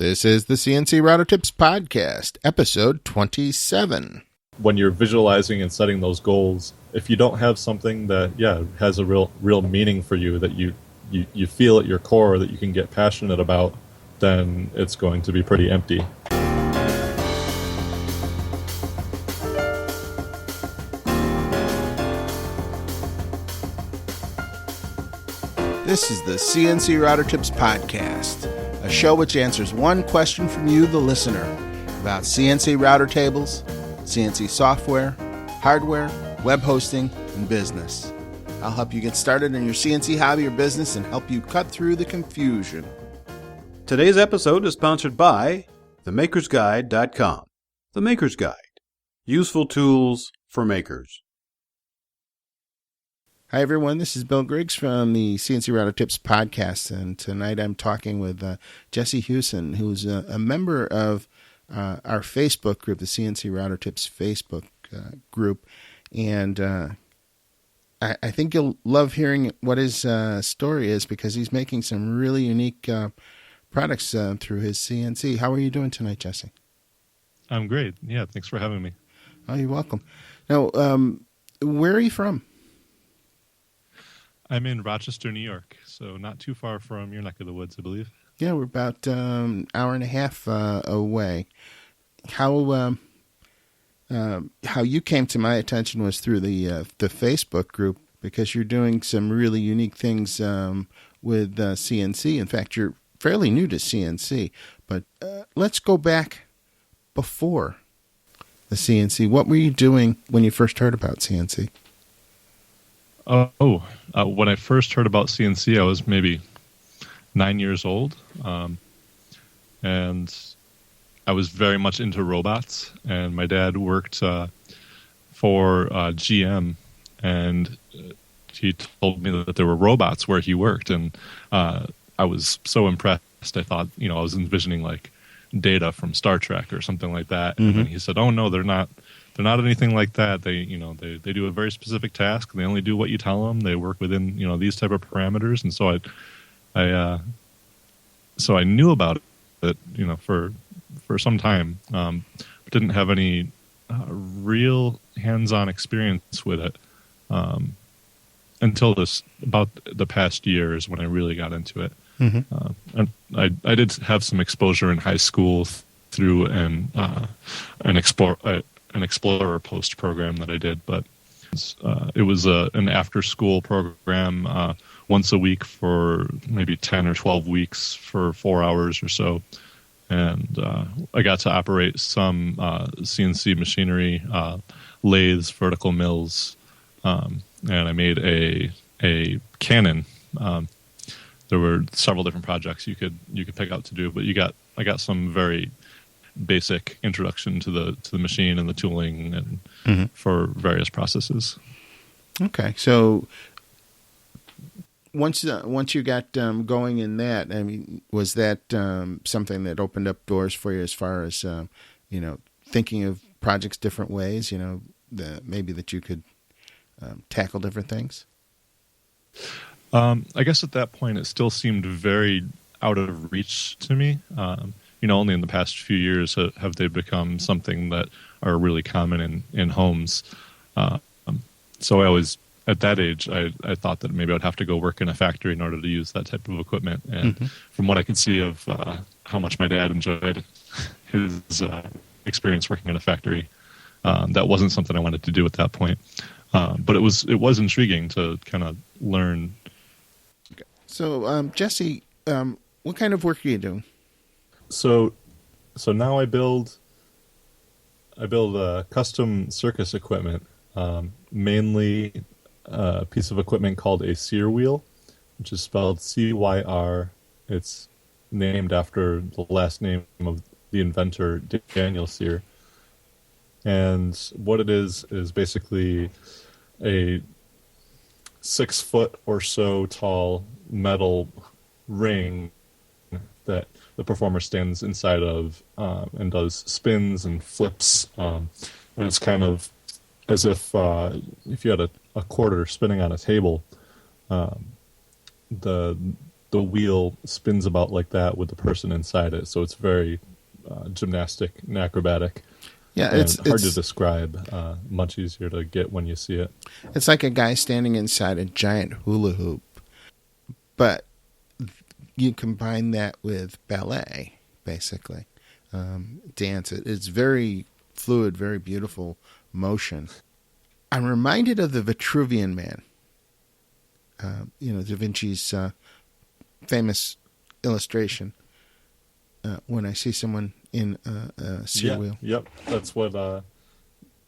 This is the CNC Router Tips Podcast, episode 27. When you're visualizing and setting those goals, if you don't have something that, has a real meaning for you, that you feel at your core, that you can get passionate about, then it's going to be pretty empty. This is the CNC Router Tips Podcast, a show which answers one question from you, the listener, about CNC router tables, CNC software, hardware, web hosting, and business. I'll help you get started in your CNC hobby or business and help you cut through the confusion. Today's episode is sponsored by themakersguide.com. The Maker's Guide. Useful tools for makers. Hi, everyone. This is Bill Griggs from the CNC Router Tips Podcast, and tonight I'm talking with Jesse Hughson, who's a member of our Facebook group, the CNC Router Tips Facebook group, and I think you'll love hearing what his story is, because he's making some really unique products through his CNC. How are you doing tonight, Jesse? I'm great. Yeah, thanks for having me. Oh, you're welcome. Now, where are you from? I'm in Rochester, New York, so not too far from your neck of the woods, I believe. Yeah, we're about an hour and a half away. How you came to my attention was through the Facebook group, because you're doing some really unique things with CNC. In fact, you're fairly new to CNC, but let's go back before the CNC. What were you doing when you first heard about CNC? When I first heard about CNC, I was maybe 9 years old, and I was very much into robots, and my dad worked for GM, and he told me that there were robots where he worked, and I was so impressed. I thought, I was envisioning like Data from Star Trek or something like that, and then he said, "Oh no, they're not. They're not anything like that. They do a very specific task. They only do what you tell them. They work within, these type of parameters." And so I knew about it, for some time, but didn't have any real hands-on experience with it until about the past years, when I really got into it. And I did have some exposure in high school through an Explorer Post program that I did, but it was an after-school program once a week for maybe 10 or 12 weeks for 4 hours or so, and I got to operate some CNC machinery, lathes, vertical mills, and I made a cannon. There were several different projects you could pick out to do, but I got some very basic introduction to the machine and the tooling and for various processes. Okay, so once you got going in that, I mean, was that something that opened up doors for you as far as thinking of projects different ways? Maybe that you could tackle different things. I guess at that point it still seemed very out of reach to me. Only in the past few years have they become something that are really common in homes. So I always, at that age, I thought that maybe I'd have to go work in a factory in order to use that type of equipment. And from what I could see of how much my dad enjoyed his experience working in a factory, that wasn't something I wanted to do at that point. But it was intriguing to kind of learn. So, Jesse, what kind of work are you doing? So now I build custom circus equipment, mainly a piece of equipment called a sear wheel, which is spelled CYR. It's named after the last name of the inventor, Daniel Sear. And what it is basically a 6 foot or so tall metal ring that the performer stands inside of and does spins and flips. And it's kind of as if you had a quarter spinning on a table. The the wheel spins about like that with the person inside it. So it's very gymnastic and acrobatic. Yeah, And it's hard to describe. Much easier to get when you see it. It's like a guy standing inside a giant hula hoop, but you combine that with ballet, basically, dance. It's very fluid, very beautiful motion. I'm reminded of the Vitruvian Man. Da Vinci's famous illustration. When I see someone in a sear wheel. Yep, that's what.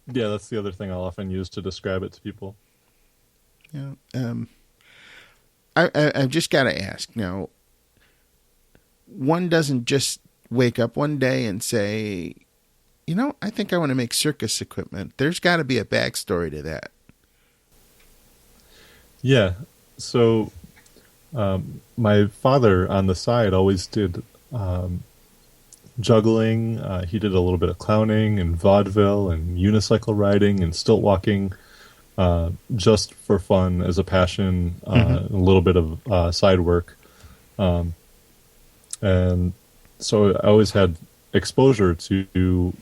That's the other thing I'll often use to describe it to people. Yeah, I've just got to ask. Now, one doesn't just wake up one day and say, I think I want to make circus equipment. There's got to be a backstory to that. Yeah. So, my father on the side always did juggling. He did a little bit of clowning and vaudeville and unicycle riding and stilt walking, just for fun as a passion, a little bit of side work. And so I always had exposure to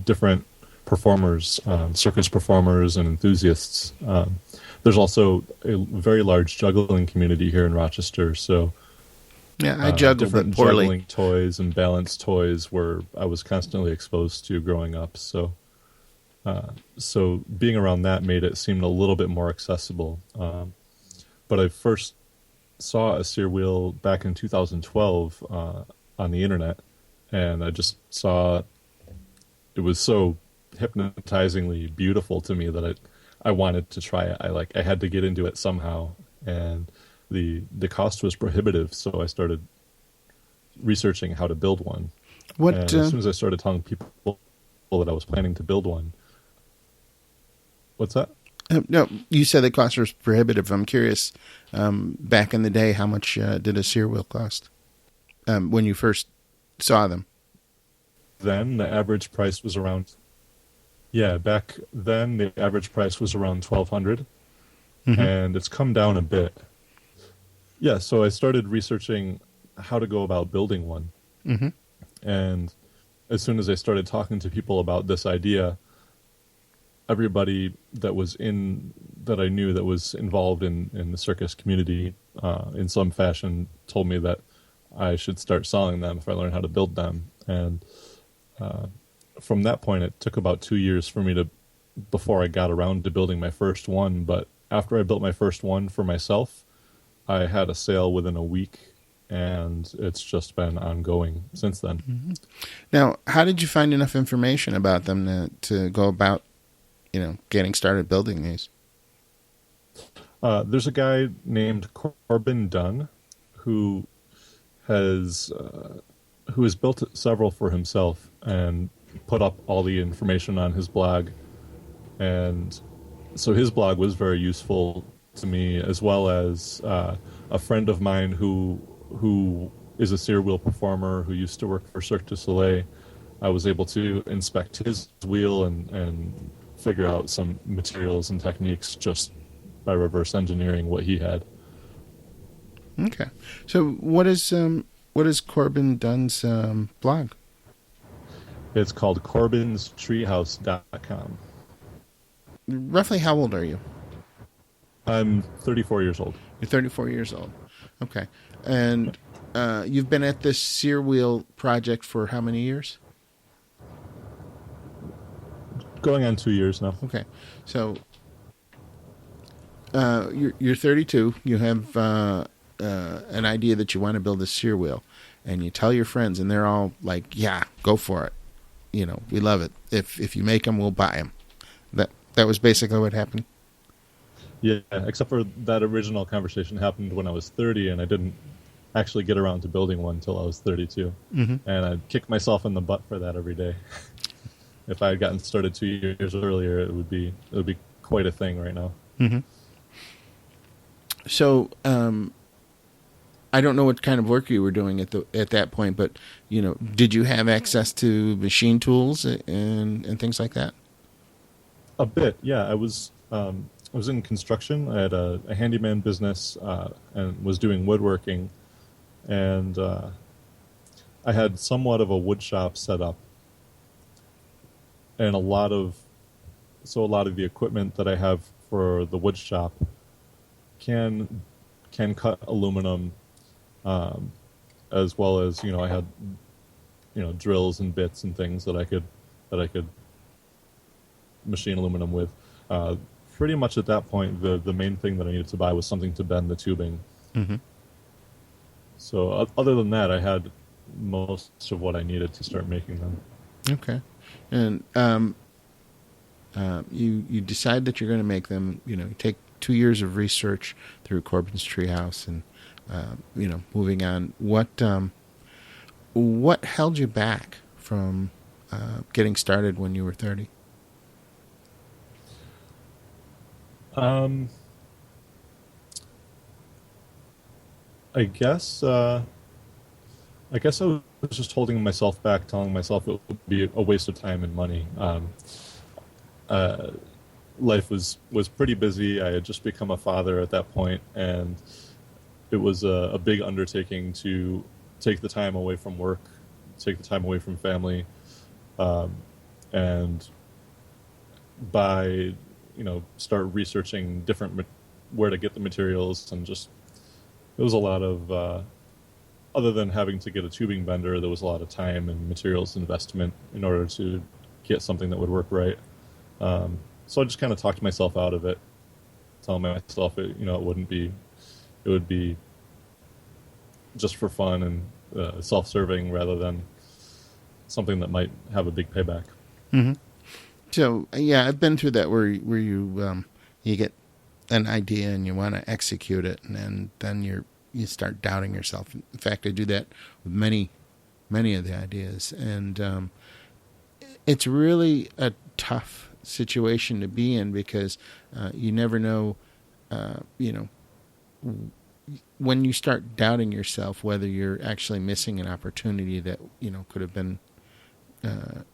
different performers, circus performers and enthusiasts. There's also a very large juggling community here in Rochester, so yeah, I juggle different poorly. Juggling toys and balance toys were I was constantly exposed to growing up. So being around that made it seem a little bit more accessible. But I first saw a sear wheel back in 2012 on the internet, and I just saw it was so hypnotizingly beautiful to me that I wanted to try it. I had to get into it somehow, and the cost was prohibitive, so I started researching how to build one. And as soon as I started telling people that I was planning to build one. What's that? No, you said the cost was prohibitive. I'm curious, back in the day, how much did a sear wheel cost when you first saw them? Then the average price was around... Yeah, back then the average price was around $1,200, and it's come down a bit. Yeah, so I started researching how to go about building one. And as soon as I started talking to people about this idea, everybody that I knew that was involved in the circus community in some fashion told me that I should start selling them if I learned how to build them. And from that point, it took about 2 years for me before I got around to building my first one. But after I built my first one for myself, I had a sale within a week, and it's just been ongoing since then. Now, how did you find enough information about them to go about, getting started building these? There's a guy named Corbin Dunn who has built several for himself and put up all the information on his blog. And so his blog was very useful to me, as well as a friend of mine who is a sear wheel performer who used to work for Cirque du Soleil. I was able to inspect his wheel and figure out some materials and techniques just by reverse engineering what he had. Okay. So what is Corbin Dunn's blog? It's called corbinstreehouse.com. Roughly how old are you? I'm 34 years old. You're 34 years old. Okay. And you've been at this sear wheel project for how many years? Going on 2 years now. Okay. So you're 32. You have an idea that you want to build a sear wheel, and you tell your friends, and they're all like, yeah, go for it. We love it. If you make them, we'll buy them. That was basically what happened. Yeah, except for that original conversation happened when I was 30, and I didn't actually get around to building one until I was 32. And I'd kick myself in the butt for that every day. If I had gotten started 2 years earlier, it would be quite a thing right now. So I don't know what kind of work you were doing at that point, but did you have access to machine tools and things like that? A bit, yeah. I was in construction. I had a handyman business and was doing woodworking. and I had somewhat of a wood shop set up, and a lot of the equipment that I have for the wood shop can cut aluminum, as well as I had drills and bits and things that I could machine aluminum with. Pretty much at that point, the main thing that I needed to buy was something to bend the tubing. Mm-hmm. So other than that, I had most of what I needed to start making them. Okay. And you decide that you're going to make them. You take 2 years of research through Corbin's Treehouse, and moving on. What held you back from getting started when you were 30? I guess I was just holding myself back, telling myself it would be a waste of time and money. Life was pretty busy. I had just become a father at that point, and it was a big undertaking to take the time away from work, take the time away from family, and start researching where to get the materials, and just it was a lot of other than having to get a tubing bender, there was a lot of time and materials investment in order to get something that would work right. So I just kind of talked myself out of it, telling myself it would be just for fun and self-serving rather than something that might have a big payback. Mm-hmm. So yeah, I've been through that where you get an idea and you want to execute it, and then you start doubting yourself. In fact, I do that with many of the ideas, and it's really a tough situation to be in because you never know, when you start doubting yourself whether you're actually missing an opportunity that could have been the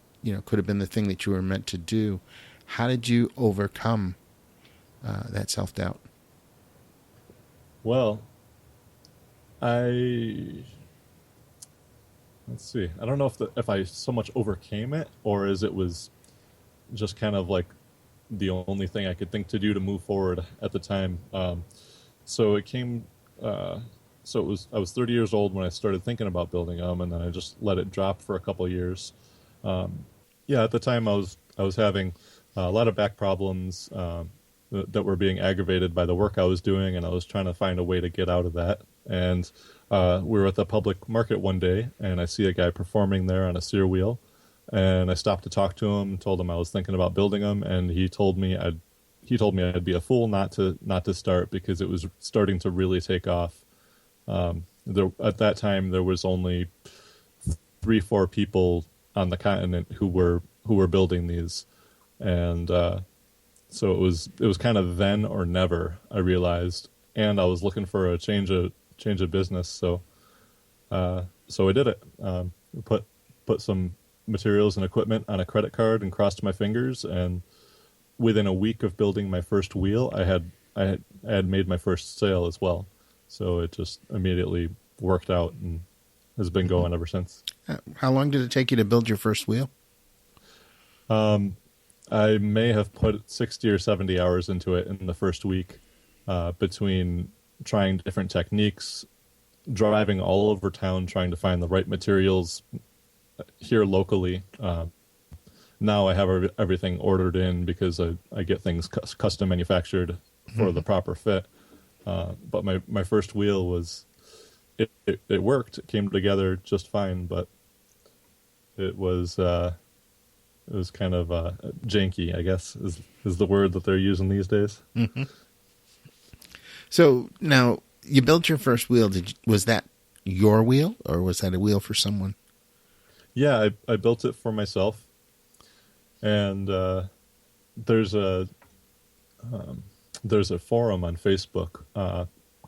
thing that you were meant to do. How did you overcome that self-doubt? Well, let's see. I don't know if I so much overcame it, or as it was just kind of like the only thing I could think to do to move forward at the time. So it came. So it was. I was 30 years old when I started thinking about building them, and then I just let it drop for a couple of years. At the time I was having a lot of back problems that were being aggravated by the work I was doing, and I was trying to find a way to get out of that. And we were at the public market one day, and I see a guy performing there on a sear wheel, and I stopped to talk to him, told him I was thinking about building them, and he told me I'd be a fool not to start because it was starting to really take off. At that time there was only 3-4 people on the continent who were building these, and so it was kind of then or never, I realized, and I was looking for a change of business, so I did it. Put some materials and equipment on a credit card and crossed my fingers, and within a week of building my first wheel, I had made my first sale as well. So it just immediately worked out and has been going ever since. How long did it take you to build your first wheel? I may have put 60 or 70 hours into it in the first week, between trying different techniques, driving all over town, trying to find the right materials here locally. Now I have everything ordered in because I get things custom manufactured for the proper fit. But my first wheel was, it worked. It came together just fine, but it was kind of janky, I guess, is the word that they're using these days. Mm-hmm. So now you built your first wheel. Was that your wheel, or was that a wheel for someone? Yeah, I built it for myself. And there's a forum on Facebook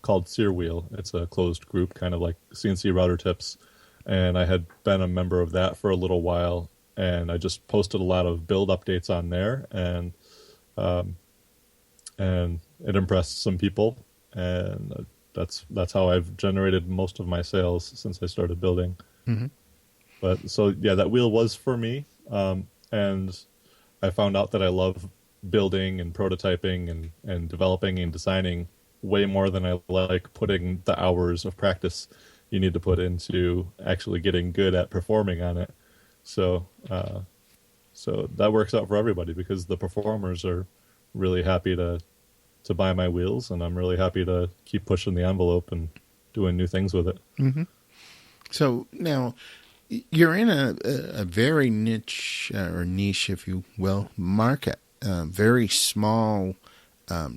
called Sear Wheel. It's a closed group, kind of like CNC Router Tips, and I had been a member of that for a little while, and I just posted a lot of build updates on there, and it impressed some people, and that's how I've generated most of my sales since I started building. Mm-hmm. But so yeah, that wheel was for me, and I found out that I love building and prototyping and developing and designing way more than I like putting the hours of practice you need to put into actually getting good at performing on it. So so that works out for everybody because the performers are really happy to buy my wheels, and I'm really happy to keep pushing the envelope and doing new things with it. Mm-hmm. So now you're in a very niche or niche, if you will, market. Very small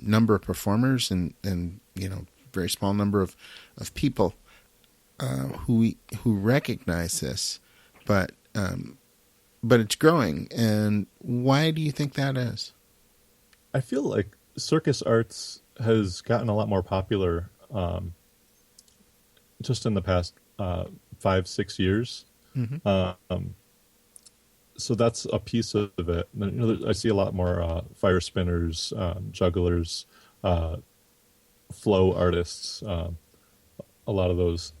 number of performers and very small number of people who recognize this, but it's growing. And why do you think that is? I feel like circus arts has gotten a lot more popular just in the past 5-6 years. Mm-hmm. So that's a piece of it. I see a lot more fire spinners, jugglers, flow artists. A lot of those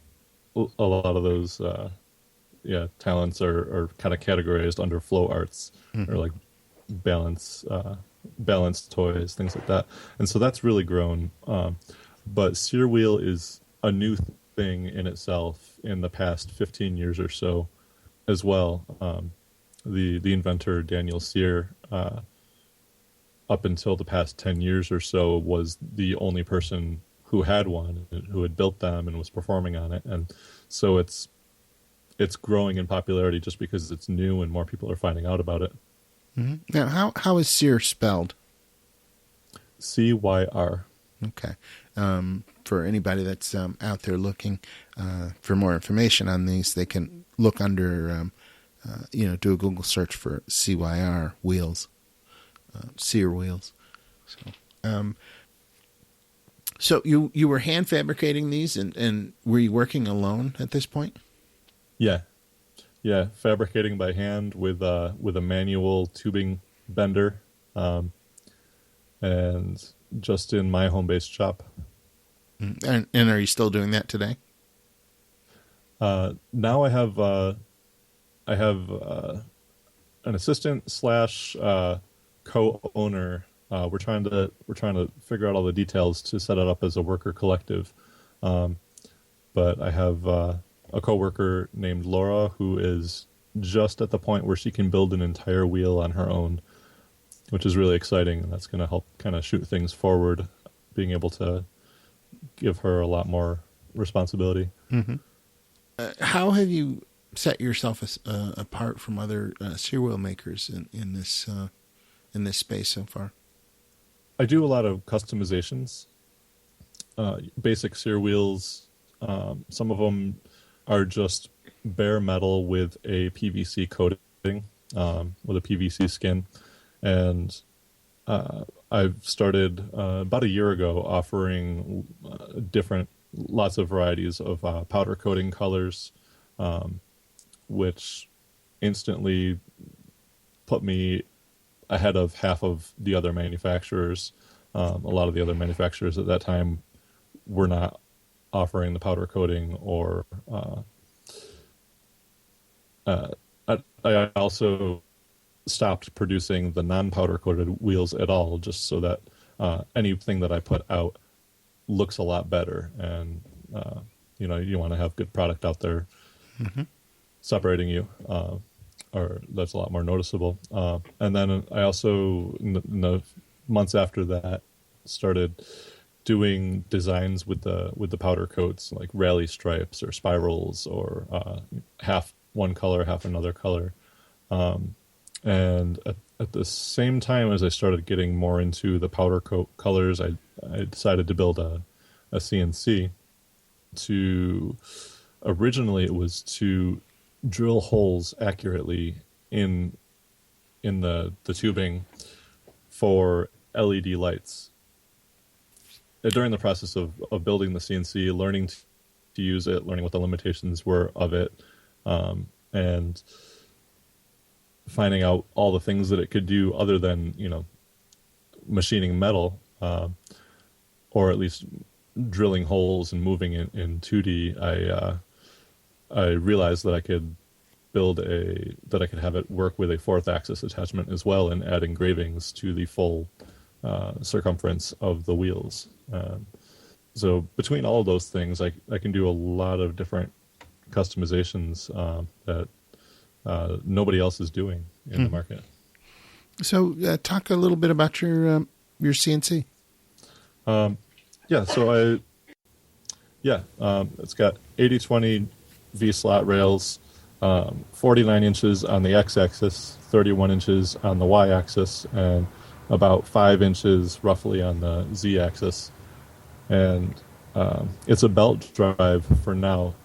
talents are kind of categorized under flow arts, Mm-hmm. or like balanced toys, things like that. And so that's really grown. But sear wheel is a new thing in itself in the past 15 years or so as well. The inventor, Daniel Sear, up until the past 10 years or so, was the only person who had one, who had built them and was performing on it. And so it's growing in popularity just because it's new and more people are finding out about it. Mm-hmm. Now, how is Sear spelled? CYR. Okay. For anybody that's out there looking for more information on these, they can look under, do a Google search for CYR wheels, Sear wheels. So you were hand fabricating these, and were you working alone at this point? Yeah, fabricating by hand with a manual tubing bender, and just in my home-based shop. And are you still doing that today? Now I have an assistant / co-owner. We're trying to figure out all the details to set it up as a worker collective. But I have a coworker named Laura who is just at the point where she can build an entire wheel on her own, which is really exciting, and that's going to help kind of shoot things forward, being able to give her a lot more responsibility. Mm-hmm. How have you set yourself apart from other sear wheel makers in this space so far? I do a lot of customizations, basic sear wheels. Some of them are just bare metal with a PVC coating, with a PVC skin. And I've started about a year ago offering lots of varieties of powder coating colors, which instantly put me ahead of half of the other manufacturers. A lot of the other manufacturers at that time were not offering the powder coating, or I also stopped producing the non-powder coated wheels at all, just so that anything that I put out looks a lot better, and you want to have good product out there, mm-hmm. separating you, or that's a lot more noticeable. And then I also, in the months after that, started doing designs with the powder coats, like rally stripes or spirals, or half one color, half another color. And at the same time as I started getting more into the powder coat colors, I decided to build a CNC. Originally it was to drill holes accurately in the tubing for LED lights. During the process of building the CNC, learning to use it, learning what the limitations were of it, and finding out all the things that it could do other than machining metal, or at least drilling holes and moving in 2D, I realized that I could have it work with a fourth axis attachment as well, and add engravings to the full circumference of the wheels. So between all of those things, I can do a lot of different customizations that nobody else is doing in the market. So talk a little bit about your CNC. It's got 80/20 V-slot rails, 49 inches on the x-axis, 31 inches on the y-axis, and about 5 inches roughly on the z-axis. And it's a belt drive for now,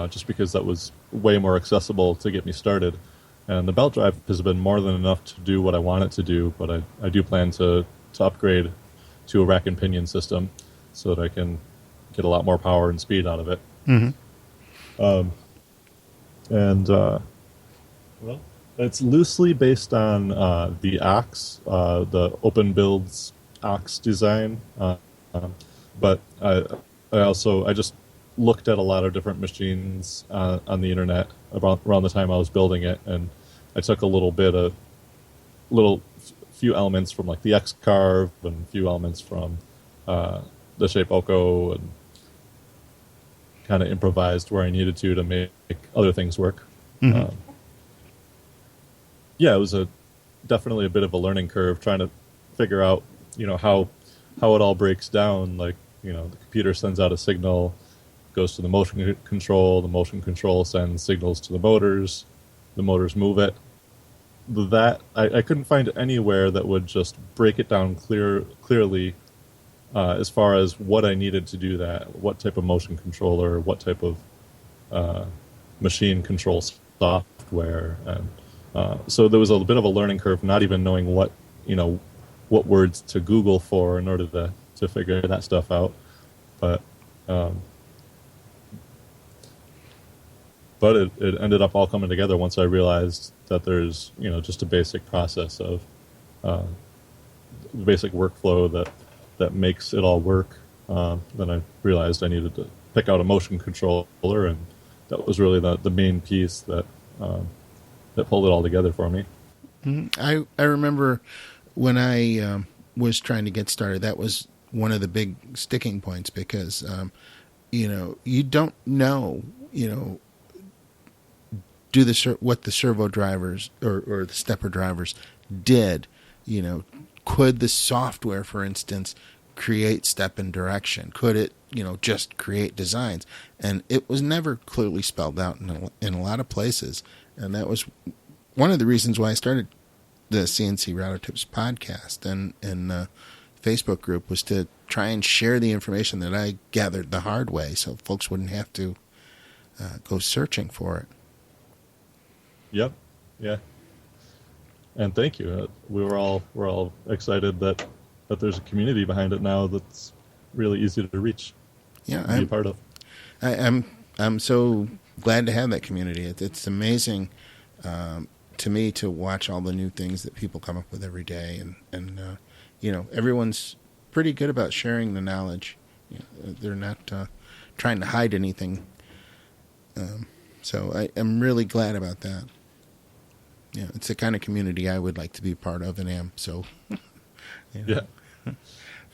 just because that was way more accessible to get me started. And the belt drive has been more than enough to do what I want it to do, but I do plan to upgrade to a rack and pinion system so that I can get a lot more power and speed out of it. It's loosely based on the Ox, the Open Builds Ox design. But I just looked at a lot of different machines on the internet around the time I was building it, and I took a few elements from like the X-Carve and a few elements from the Shape Oko, and kind of improvised where I needed to make other things work. It was definitely a bit of a learning curve trying to figure out, how it all breaks down. Like, the computer sends out a signal, goes to the motion control sends signals to the motors move it. That I couldn't find anywhere that would just break it down clearly as far as what I needed to do that, what type of motion controller, what type of machine control software, and so there was a bit of a learning curve, not even knowing what words to Google for in order to figure that stuff out. But it ended up all coming together once I realized that there's just a basic process of basic workflow that makes it all work. Then I realized I needed to pick out a motion controller, and that was really the main piece that pulled it all together for me. I remember when I was trying to get started, that was one of the big sticking points, because you don't know what the servo drivers or the stepper drivers did. Could the software, for instance, create step and direction? Could it just create designs? And it was never clearly spelled out in a lot of places. And that was one of the reasons why I started the CNC Router Tips podcast and Facebook group, was to try and share the information that I gathered the hard way, so folks wouldn't have to go searching for it. Yep. Yeah. And thank you. We're all excited that there's a community behind it now that's really easy to reach. Yeah, and be a part of. I'm so glad to have that community. It's amazing to me to watch all the new things that people come up with every day, and everyone's pretty good about sharing the knowledge. They're not trying to hide anything. So I'm really glad about that. Yeah, it's the kind of community I would like to be part of, and am. So, yeah.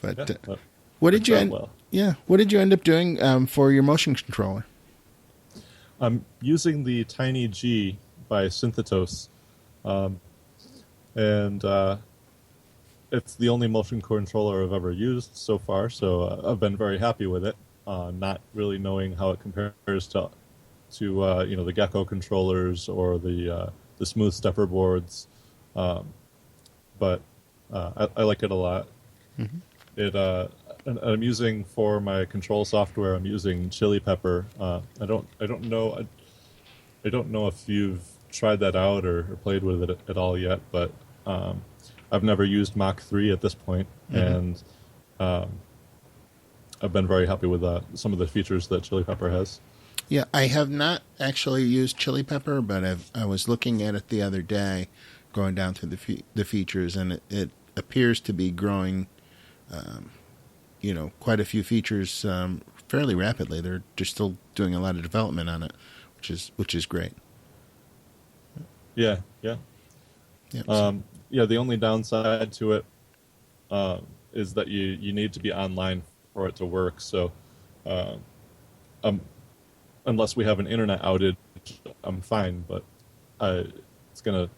But what did you end up doing for your motion controller? I'm using the Tiny G by Synthetos, and it's the only motion controller I've ever used so far. So I've been very happy with it. Not really knowing how it compares to the Gecko controllers or the smooth stepper boards, but I like it a lot. Mm-hmm. I'm using, for my control software, I'm using Chili Pepper. I don't know if you've tried that out or played with it at all yet, but I've never used Mach 3 at this point, mm-hmm. and I've been very happy with some of the features that Chili Pepper has. Yeah, I have not actually used Chili Pepper, but I was looking at it the other day, going down through the features, and it appears to be growing quite a few features fairly rapidly. They're still doing a lot of development on it, which is great. Yeah, yeah. Yeah. Yeah, the only downside to it is that you need to be online for it to work. So, uh, um, unless we have an internet outage, I'm fine. But it's gonna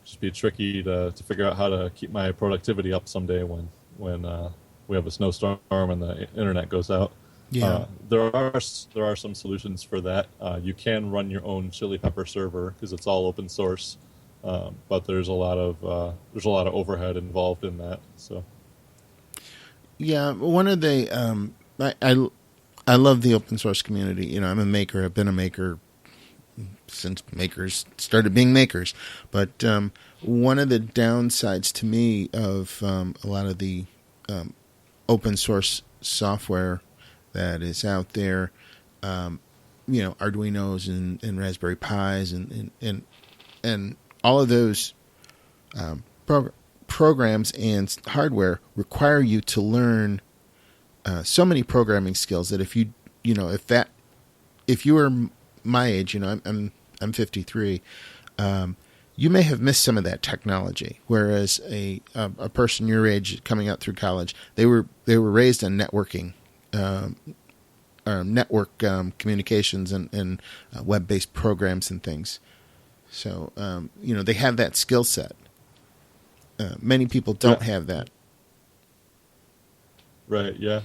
just be tricky to figure out how to keep my productivity up someday when we have a snowstorm and the internet goes out. Yeah. There are some solutions for that. You can run your own Chili Pepper server because it's all open source, but there's a lot of overhead involved in that. So Yeah, one of the I love the open source community. I'm a maker. I've been a maker since makers started being makers. But one of the downsides to me of a lot of the open source software that is out there, Arduinos and Raspberry Pis and all of those programs and hardware require you to learn so many programming skills that if you were my age, I'm 53, you may have missed some of that technology. Whereas a person your age coming out through college, they were raised on networking, network communications and web-based programs and things. So they have that skill set. Many people don't have that. right, yeah,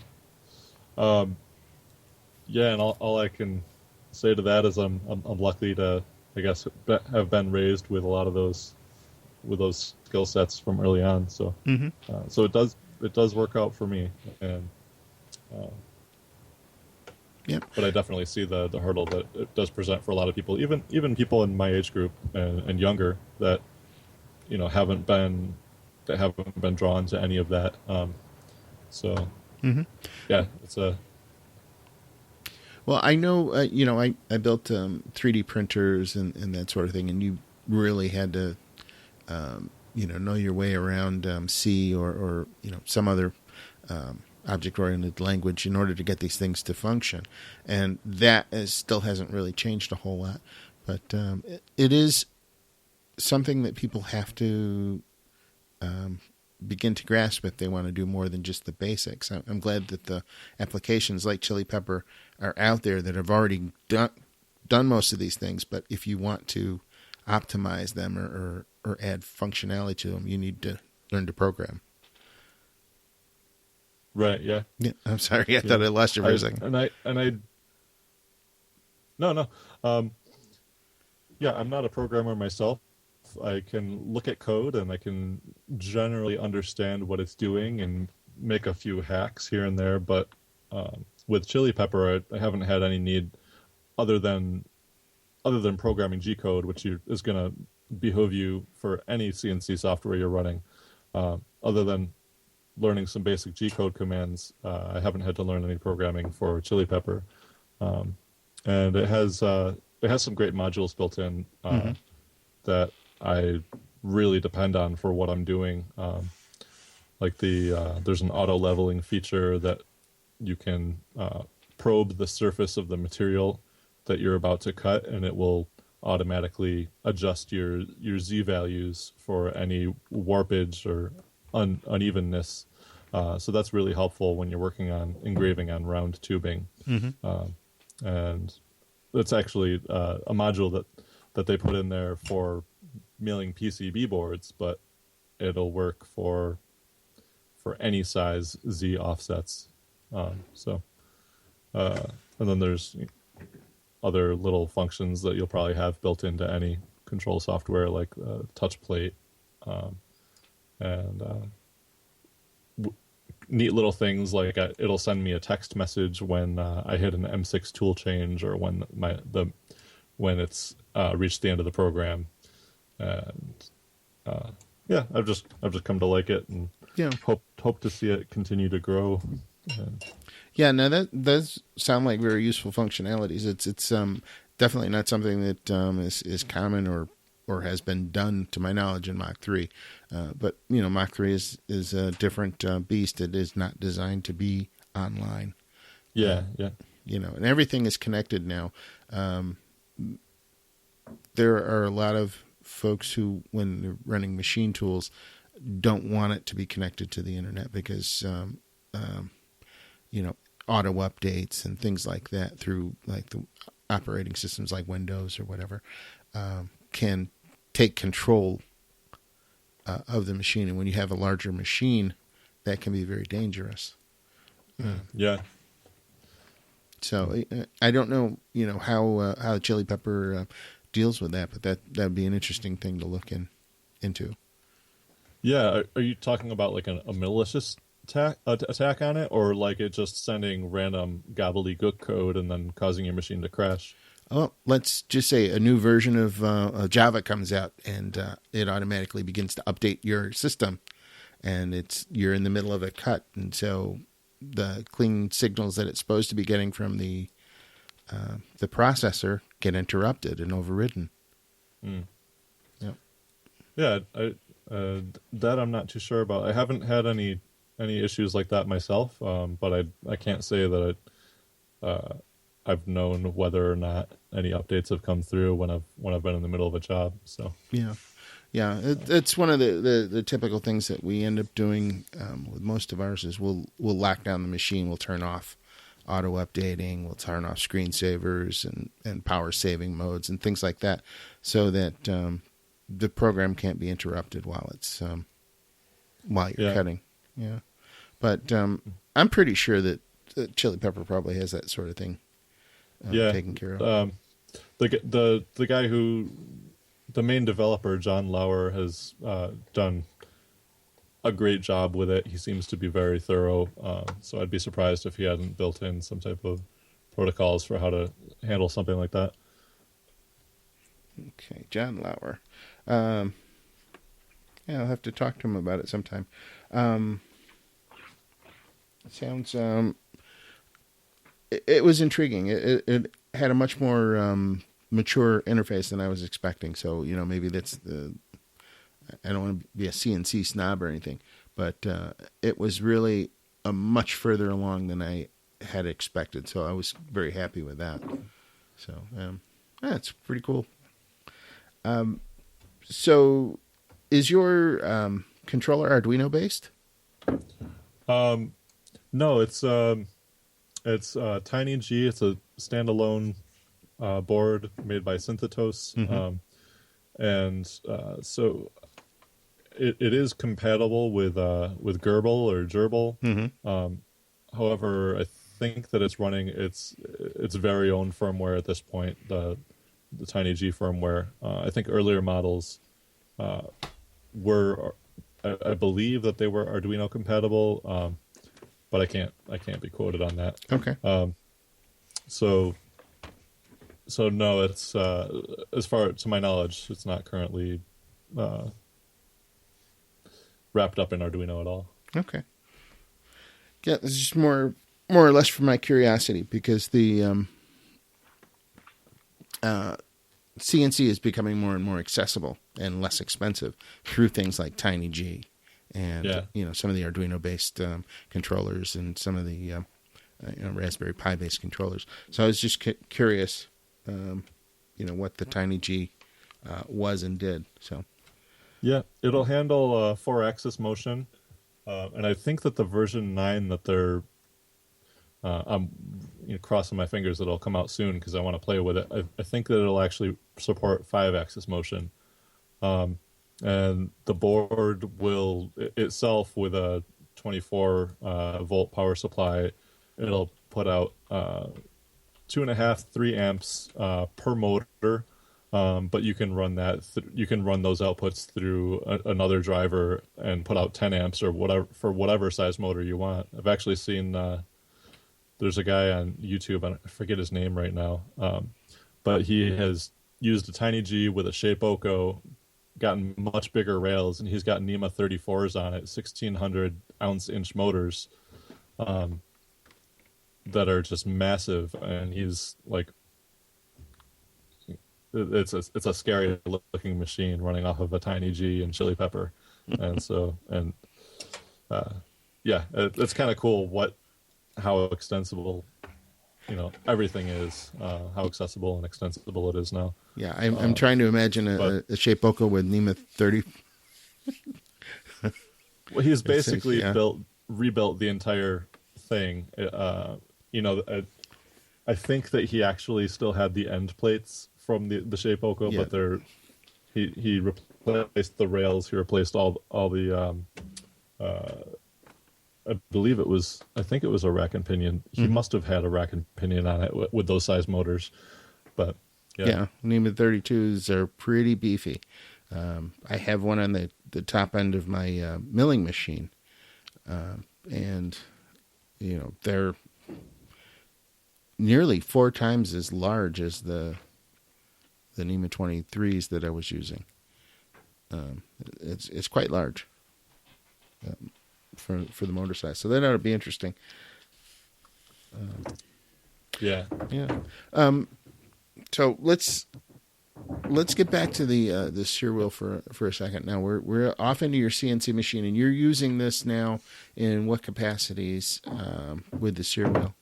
yeah, and all I can say to that is I'm lucky to, I guess, have been raised with a lot of those skill sets from early on. So so it does work out for me, and Yep. but I definitely see the hurdle that it does present for a lot of people, even people in my age group and younger that haven't been drawn to any of that. So yeah, it's a Well, I know, I built 3D printers and that sort of thing, and you really had to, know your way around C or some other object-oriented language in order to get these things to function. And that still hasn't really changed a whole lot. But it is something that people have to begin to grasp if they want to do more than just the basics. I'm glad that the applications like Chili Pepper are out there that have already done most of these things. But if you want to optimize them or add functionality to them, you need to learn to program. right, yeah. Yeah, I'm sorry. I thought I lost you for a second. No. Yeah, I'm not a programmer myself. I can look at code and I can generally understand what it's doing and make a few hacks here and there. But with Chili Pepper, I haven't had any need other than programming G code, which is going to behoove you for any CNC software you're running. Other than learning some basic G code commands, I haven't had to learn any programming for Chili Pepper, and it has some great modules built in that I really depend on for what I'm doing. Like there's an auto leveling feature that you can probe the surface of the material that you're about to cut, and it will automatically adjust your Z values for any warpage or unevenness. So that's really helpful when you're working on engraving on round tubing. And that's actually a module that they put in there for milling PCB boards, but it'll work for any size Z offsets. And then there's other little functions that you'll probably have built into any control software, like touch plate, and neat little things like it'll send me a text message when I hit an M6 tool change or when it's reached the end of the program. And yeah, I've just come to like it, and hope to see it continue to grow. Yeah, no, that does sound like very useful functionalities. It's definitely not something that is common or has been done to my knowledge in Mach 3. But Mach 3 is a different beast. It is not designed to be online. Yeah, yeah. And everything is connected now. There are a lot of folks who, when they're running machine tools, don't want it to be connected to the internet because, auto updates and things like that through like the operating systems like Windows or whatever can take control of the machine. And when you have a larger machine, that can be very dangerous. Yeah. So I don't know, how Chili Pepper deals with that, but that'd be an interesting thing to look into. Yeah. Are you talking about like a malicious attack on it, or like it just sending random gobbledygook code and then causing your machine to crash? Oh, let's just say a new version of Java comes out and it automatically begins to update your system, and you're in the middle of a cut, and so the clean signals that it's supposed to be getting from the processor get interrupted and overridden. Yep. Yeah, that I'm not too sure about. I haven't had any issues like that myself, but I can't say that I've known whether or not any updates have come through when I've been in the middle of a job. So yeah, it's one of the typical things that we end up doing with most of ours is we'll lock down the machine, we'll turn off auto updating, we'll turn off screensavers and power saving modes and things like that, so that the program can't be interrupted while you're cutting. Yeah, but I'm pretty sure that Chili Pepper probably has that sort of thing taken care of. The guy the main developer, John Lauer, has done a great job with it. He seems to be very thorough, so I'd be surprised if he hadn't built in some type of protocols for how to handle something like that. Okay, John Lauer. I'll have to talk to him about it sometime. It sounds... It was intriguing. It had a much more mature interface than I was expecting. So, maybe that's I don't want to be a CNC snob or anything, but it was really much further along than I had expected. So I was very happy with that. So it's pretty cool. So is your controller Arduino based? No, it's Tiny G. It's a standalone board made by Synthetos, so it is compatible with Gerbil or Gerbil. However, I think that it's running its very own firmware at this point. The Tiny G firmware. I think earlier models were, I believe that they were Arduino compatible. But I can't be quoted on that. Okay. So no, it's as far to my knowledge, it's not currently wrapped up in Arduino at all. Okay. Yeah, this is just more or less for my curiosity, because the CNC is becoming more and more accessible and less expensive through things like Tiny G. And, some of the Arduino-based controllers and some of the Raspberry Pi-based controllers. So I was just curious, what the Tiny G was and did. So, yeah, it'll handle 4-axis motion. And I think that the version 9 that they're... I'm crossing my fingers that it'll come out soon because I want to play with it. I think that it'll actually support 5-axis motion. And the board will itself, with a 24 volt power supply, it'll put out 2.5, 3 amps per motor. But you can run you can run those outputs through another driver and put out 10 amps or whatever for whatever size motor you want. I've actually seen there's a guy on YouTube, I forget his name right now, but he has used a Tiny G with a Shape Oko, gotten much bigger rails, and he's got NEMA 34s on it, 1600 ounce-inch motors that are just massive, and he's like, it's a scary looking machine running off of a Tiny G and Chili Pepper. And so, it's kind of cool what how extensible, everything is, how accessible and extensible it is now. Yeah, I'm trying to imagine a Shapeoko with NEMA 30. Well, he's basically yeah. rebuilt the entire thing. I think that he actually still had the end plates from the Shapeoko, Yeah. but he replaced the rails. He replaced all the I think it was a rack and pinion. He must have had a rack and pinion on it with those size motors. But yeah, NEMA 32s are pretty beefy. I have one on the top end of my milling machine, and they're nearly 4 times as large as the NEMA 23s that I was using. It's quite large for the motor size, so that ought to be interesting. Yeah. So let's get back to the steer wheel for a second. Now we're off into your CNC machine, and you're using this now in what capacities with the steer wheel?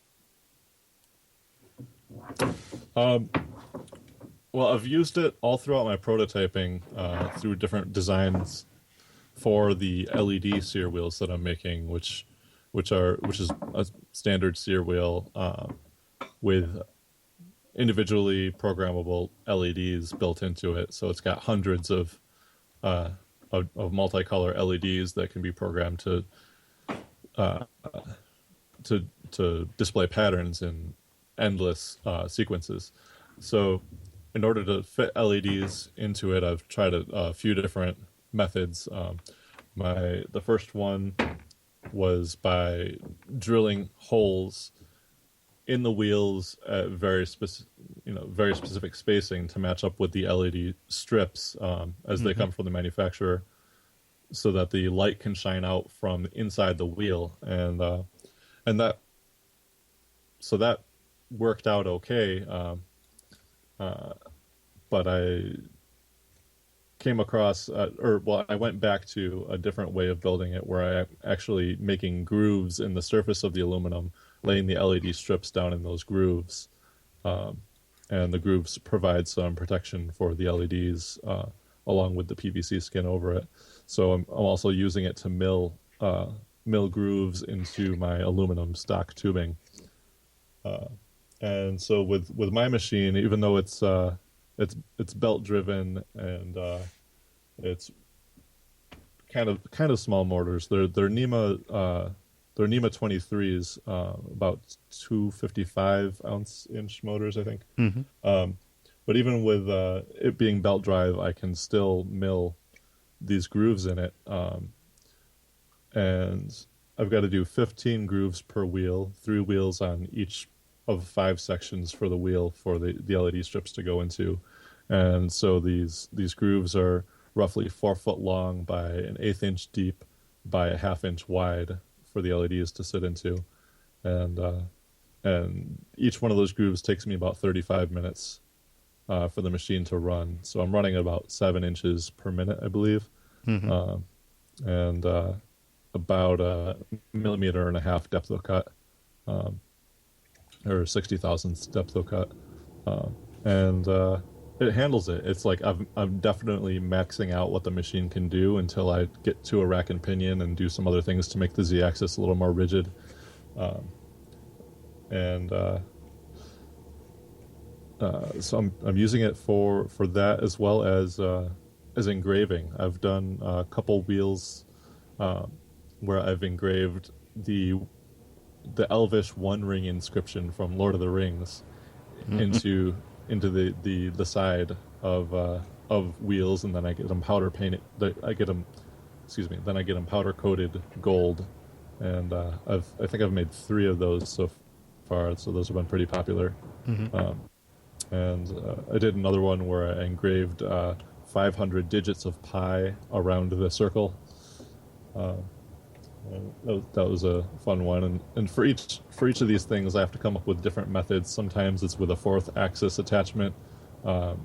Well, I've used it all throughout my prototyping through different designs for the LED steer wheels that I'm making, which is a standard steer wheel with individually programmable LEDs built into it. So it's got hundreds of multicolor LEDs that can be programmed to display patterns in endless sequences. So in order to fit LEDs into it, I've tried a few different methods. The first one was by drilling holes in the wheels at very specific spacing to match up with the LED strips as they come from the manufacturer, so that the light can shine out from inside the wheel, and that worked out okay. But I came across, I went back to a different way of building it, where I'm actually making grooves in the surface of the aluminum, laying the LED strips down in those grooves, and the grooves provide some protection for the LEDs along with the PVC skin over it. So I'm also using it to mill grooves into my aluminum stock tubing. And so with my machine, even though it's belt driven and it's kind of small motors, they're NEMA 23s, about 255 inch motors, I think. But even with it being belt drive, I can still mill these grooves in it, and I've got to do 15 grooves per wheel, 3 wheels on each of 5 sections for the wheel for the LED strips to go into. And so these grooves are roughly 4 foot long by an 1/8 inch deep by a 1/2 inch wide for the LEDs to sit into. And each one of those grooves takes me about 35 minutes for the machine to run. So I'm running about 7 inches per minute, I believe. And about 1.5 millimeters depth of cut, or 60 thousandths depth of cut. And it handles it. It's like I'm definitely maxing out what the machine can do until I get to a rack and pinion and do some other things to make the Z-axis a little more rigid. So I'm using it for that, as well as engraving. I've done a couple wheels where I've engraved the Elvish One Ring inscription from Lord of the Rings into the side of wheels, and then I get them powder painted. Then I get them powder coated gold, and I think I've made 3 of those so far. So those have been pretty popular. And I did another one where I engraved 500 digits of pi around the circle. That was a fun one, and for each of these things, I have to come up with different methods. Sometimes it's with a 4th axis attachment.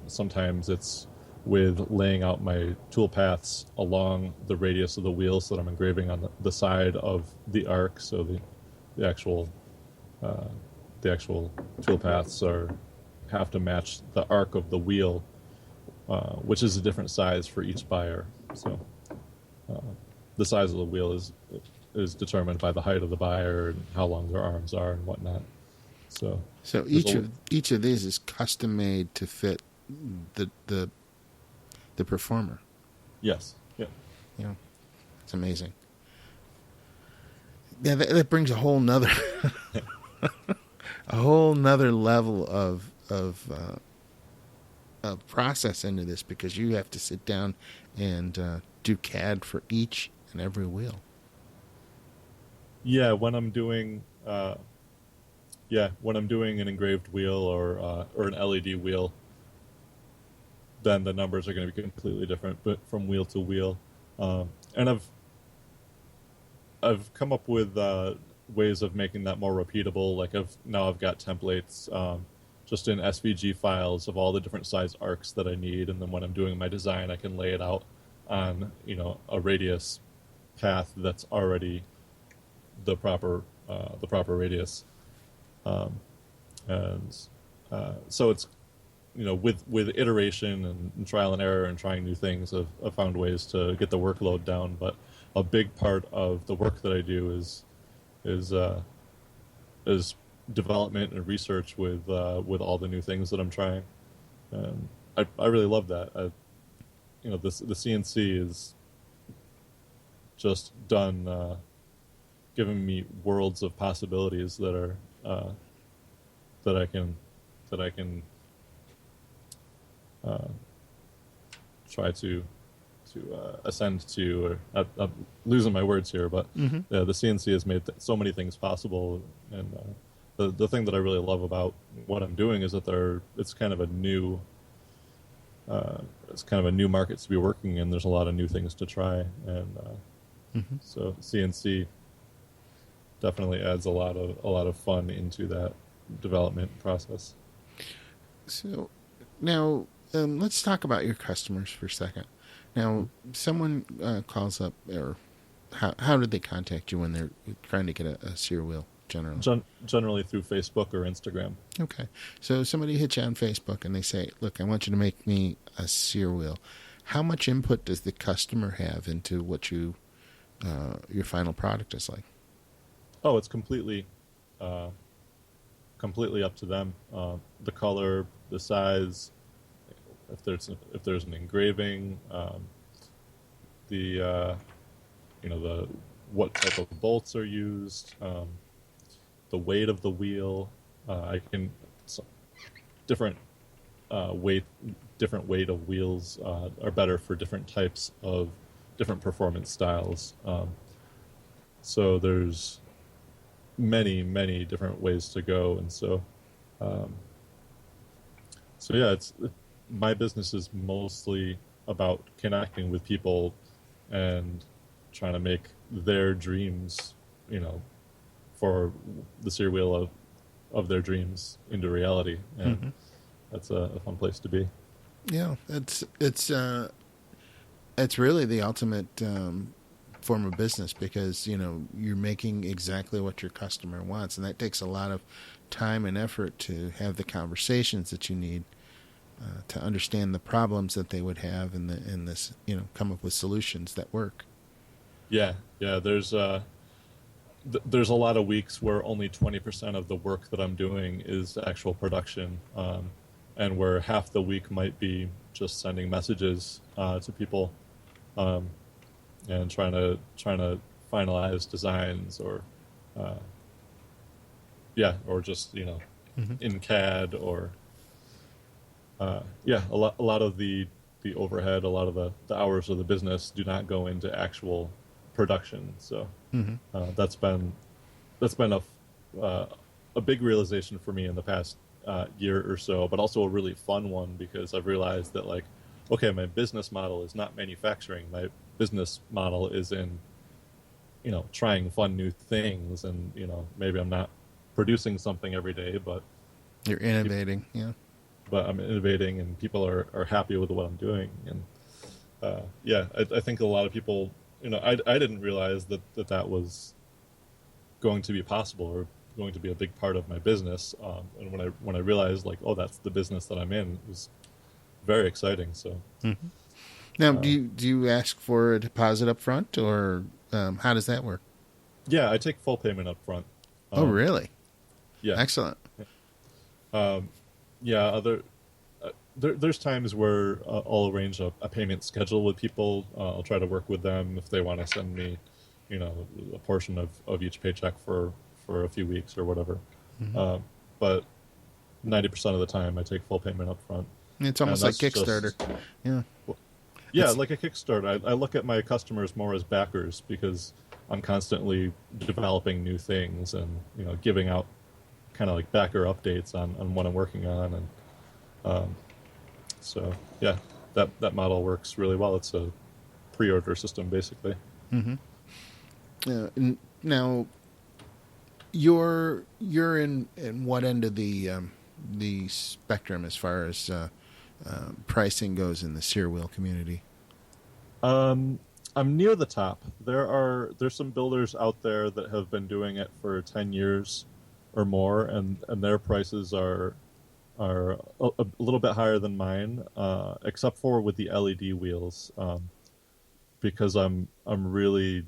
Sometimes it's with laying out my tool paths along the radius of the wheel, so that I'm engraving on the side of the arc, so the actual the actual tool paths have to match the arc of the wheel, which is a different size for each buyer. So the size of the wheel is determined by the height of the buyer and how long their arms are and whatnot. So each of these is custom made to fit the performer. Yes. Yeah. Yeah. It's amazing. Yeah, that brings a whole nother level of process into this, because you have to sit down and do CAD for each and every wheel. Yeah, when I'm doing an engraved wheel or an LED wheel, then the numbers are going to be completely different, but from wheel to wheel. And I've come up with ways of making that more repeatable. Like I've got templates just in SVG files of all the different size arcs that I need, and then when I'm doing my design, I can lay it out on a radius path that's already the proper radius, so it's with iteration and trial and error and trying new things, I've found ways to get the workload down. But a big part of the work that I do is development and research with all the new things that I'm trying. And I really love that. The CNC is just done giving me worlds of possibilities that are that I can try to ascend to. Or I'm losing my words here, but Mm-hmm. yeah, the CNC has made so many things possible, and the thing that I really love about what I'm doing is that it's kind of a new market to be working in. There's a lot of new things to try, and so CNC definitely adds a lot of fun into that development process. So now let's talk about your customers for a second. Now, someone calls up, or how did they contact you when they're trying to get a sear wheel generally? Generally through Facebook or Instagram. Okay. So somebody hits you on Facebook and they say, look, I want you to make me a sear wheel. How much input does the customer have into what your final product is like? Oh, it's completely up to them. The color, the size, if there's an engraving, the what type of bolts are used, the weight of the wheel. Different weight of wheels are better for different types of different performance styles. So there's many different ways to go, and so yeah, my business is mostly about connecting with people and trying to make their dreams, for the sear wheel of their dreams into reality, and that's a fun place to be. Yeah, it's really the ultimate form of business, because you're making exactly what your customer wants, and that takes a lot of time and effort to have the conversations that you need to understand the problems that they would have, and this come up with solutions that work. Yeah. There's a lot of weeks where only 20% of the work that I'm doing is actual production, and where half the week might be just sending messages to people, and trying to finalize designs, or just in CAD, or a lot of the overhead, a lot of the hours of the business do not go into actual production. So that's been a big realization for me in the past year or so, but also a really fun one, because I've realized that, like, okay, my business model is not manufacturing. My business model is in trying fun new things, and maybe I'm not producing something every day, but You're innovating. but I'm innovating, and people are happy with what I'm doing. And I think a lot of people, I didn't realize that was going to be possible, or going to be a big part of my business. And when I realized like, oh, that's the business that I'm in, it was very exciting. So now, do you ask for a deposit up front, or how does that work? yeah, I take full payment up front. Oh, really? Yeah, Excellent. yeah. There's times where I'll arrange a payment schedule with people. I'll try to work with them if they want to send me, a portion of each paycheck for a few weeks or whatever. But 90% of the time, I take full payment up front. It's almost like Kickstarter. Yeah. Yeah, like a Kickstarter. I look at my customers more as backers because I'm constantly developing new things and giving out kind of like backer updates on what I'm working on, and so yeah, that model works really well. It's a pre-order system basically. Now, you're in what end of the spectrum as far as pricing goes in the steer wheel community? I'm near the top. There's some builders out there that have been doing it for 10 years or more, and their prices are a little bit higher than mine, except for with the LED wheels, because I'm really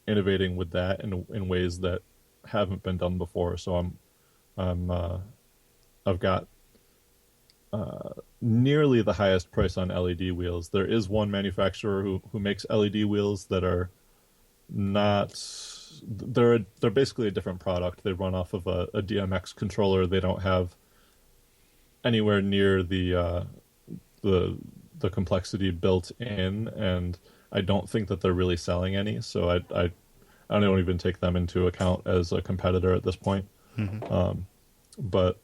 innovating with that in ways that haven't been done before. So I've got nearly the highest price on LED wheels. There is one manufacturer who makes LED wheels that are not. They're basically a different product. They run off of a DMX controller. They don't have anywhere near the complexity built in, and I don't think that they're really selling any. So I don't even take them into account as a competitor at this point. But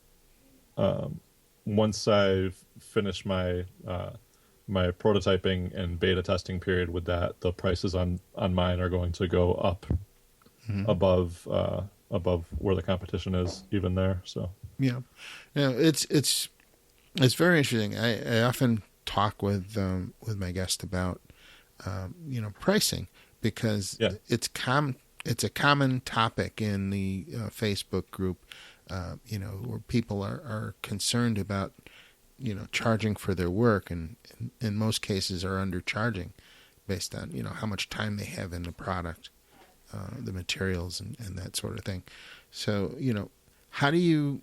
once I finish my my prototyping and beta testing period with that, the prices on mine are going to go up above where the competition is even there. So yeah, it's very interesting. I often talk with my guest about pricing because it's a common topic in the Facebook group. Where people are concerned about, charging for their work, and in most cases are undercharging based on, how much time they have in the product, the materials and that sort of thing. So, how do you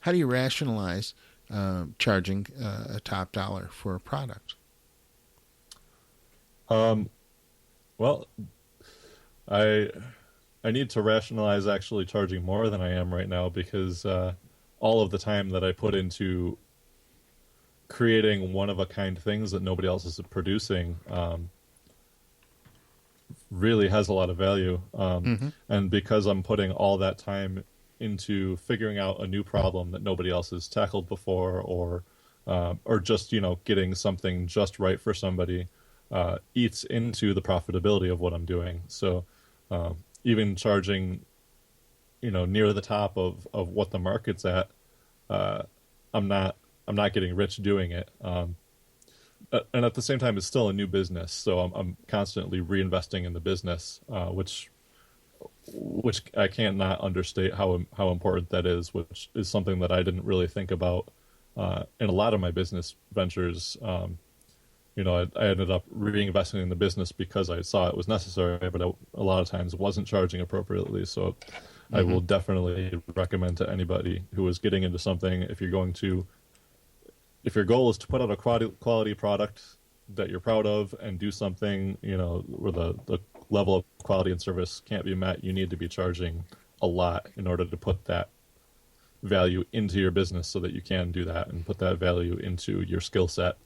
rationalize charging a top dollar for a product? Well, I need to rationalize actually charging more than I am right now because all of the time that I put into creating one-of-a-kind things that nobody else is producing really has a lot of value. And because I'm putting all that time into figuring out a new problem that nobody else has tackled before, or just getting something just right for somebody, eats into the profitability of what I'm doing. So even charging, near the top of what the market's at, I'm not getting rich doing it. And at the same time, it's still a new business, so I'm constantly reinvesting in the business, which I can't not understate how important that is. Which is something that I didn't really think about in a lot of my business ventures. I ended up reinvesting in the business because I saw it was necessary, but a lot of times wasn't charging appropriately. So I will definitely recommend to anybody who is getting into something, if your goal is to put out a quality product that you're proud of and do something, where the level of quality and service can't be met, you need to be charging a lot in order to put that value into your business so that you can do that and put that value into your skill set.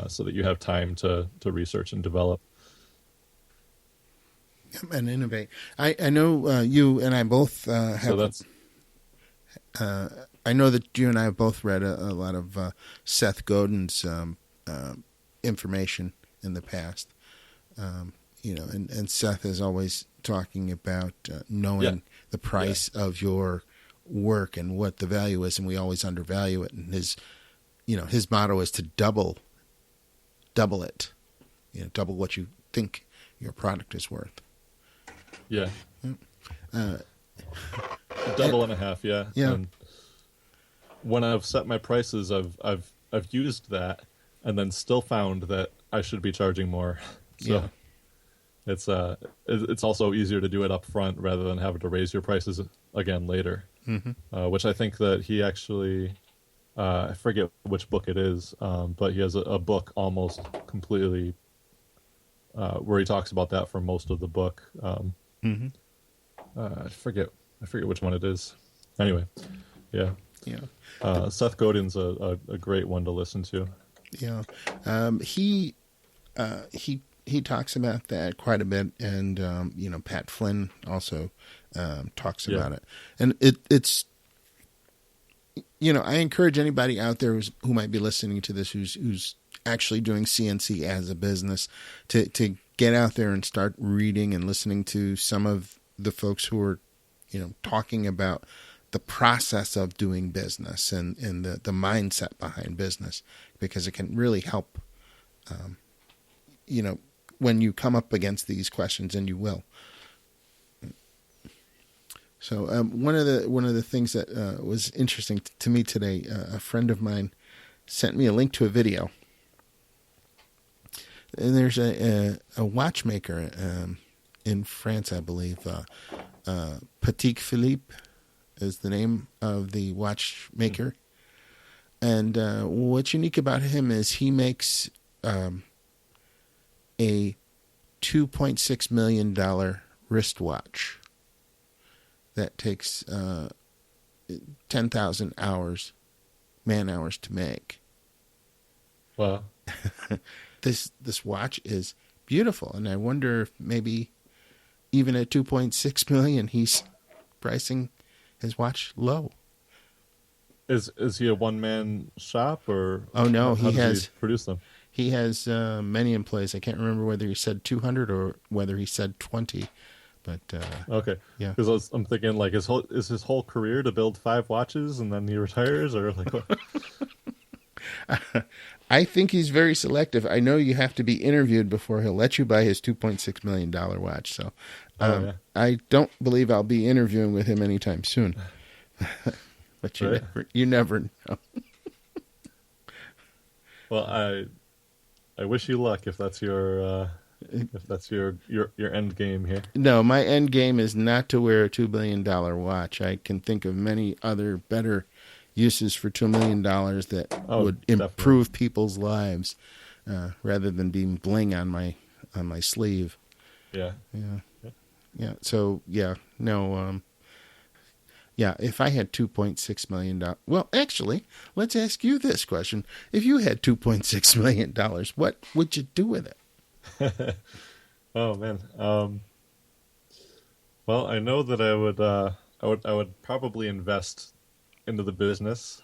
So that you have time to research and develop and innovate. I know you and I both have. So that's. I know that you and I have both read a lot of Seth Godin's information in the past. And Seth is always talking about knowing the price of your work and what the value is, and we always undervalue it. And his motto is to double it, double what you think your product is worth. Yeah. Double and a half, yeah. Yeah. And when I've set my prices, I've used that, and then still found that I should be charging more. So it's also easier to do it up front rather than having to raise your prices again later. Mm-hmm. Which I think that he actually, I forget which book it is, but he has a book almost completely where he talks about that for most of the book. Mm-hmm. I forget which one it is. Anyway, yeah. Yeah. Seth Godin's a great one to listen to. Yeah. He talks about that quite a bit, and Pat Flynn also talks about it, and it's I encourage anybody out there who might be listening to this who's actually doing CNC as a business to get out there and start reading and listening to some of the folks who are talking about the process of doing business and the mindset behind business, because it can really help when you come up against these questions, and you will. So one of the things that was interesting to me today, a friend of mine sent me a link to a video. And there's a watchmaker in France, I believe. Patek Philippe is the name of the watchmaker. And what's unique about him is he makes a $2.6 million wristwatch that takes 10,000 man hours to make. Wow. This watch is beautiful, and I wonder if maybe even at 2.6 million, he's pricing his watch low. Is he a one-man shop, or oh no, how he does he produce them? He has many employees. I can't remember whether he said 200 or whether he said 20. But okay, yeah, because I'm thinking like is his whole career to build 5 watches and then he retires, or like what? I think he's very selective. I know you have to be interviewed before he'll let you buy his $2.6 million watch. So I don't believe I'll be interviewing with him anytime soon. But you never know. Well, I wish you luck if that's your end game here. No, my end game is not to wear a $2 billion watch. I can think of many other better uses for $2 million that would improve people's lives, rather than being bling on my sleeve. Yeah. So no. If I had $2.6 million, well, actually, let's ask you this question: if you had $2.6 million, what would you do with it? Oh man. Well, I know that I would probably invest into the business.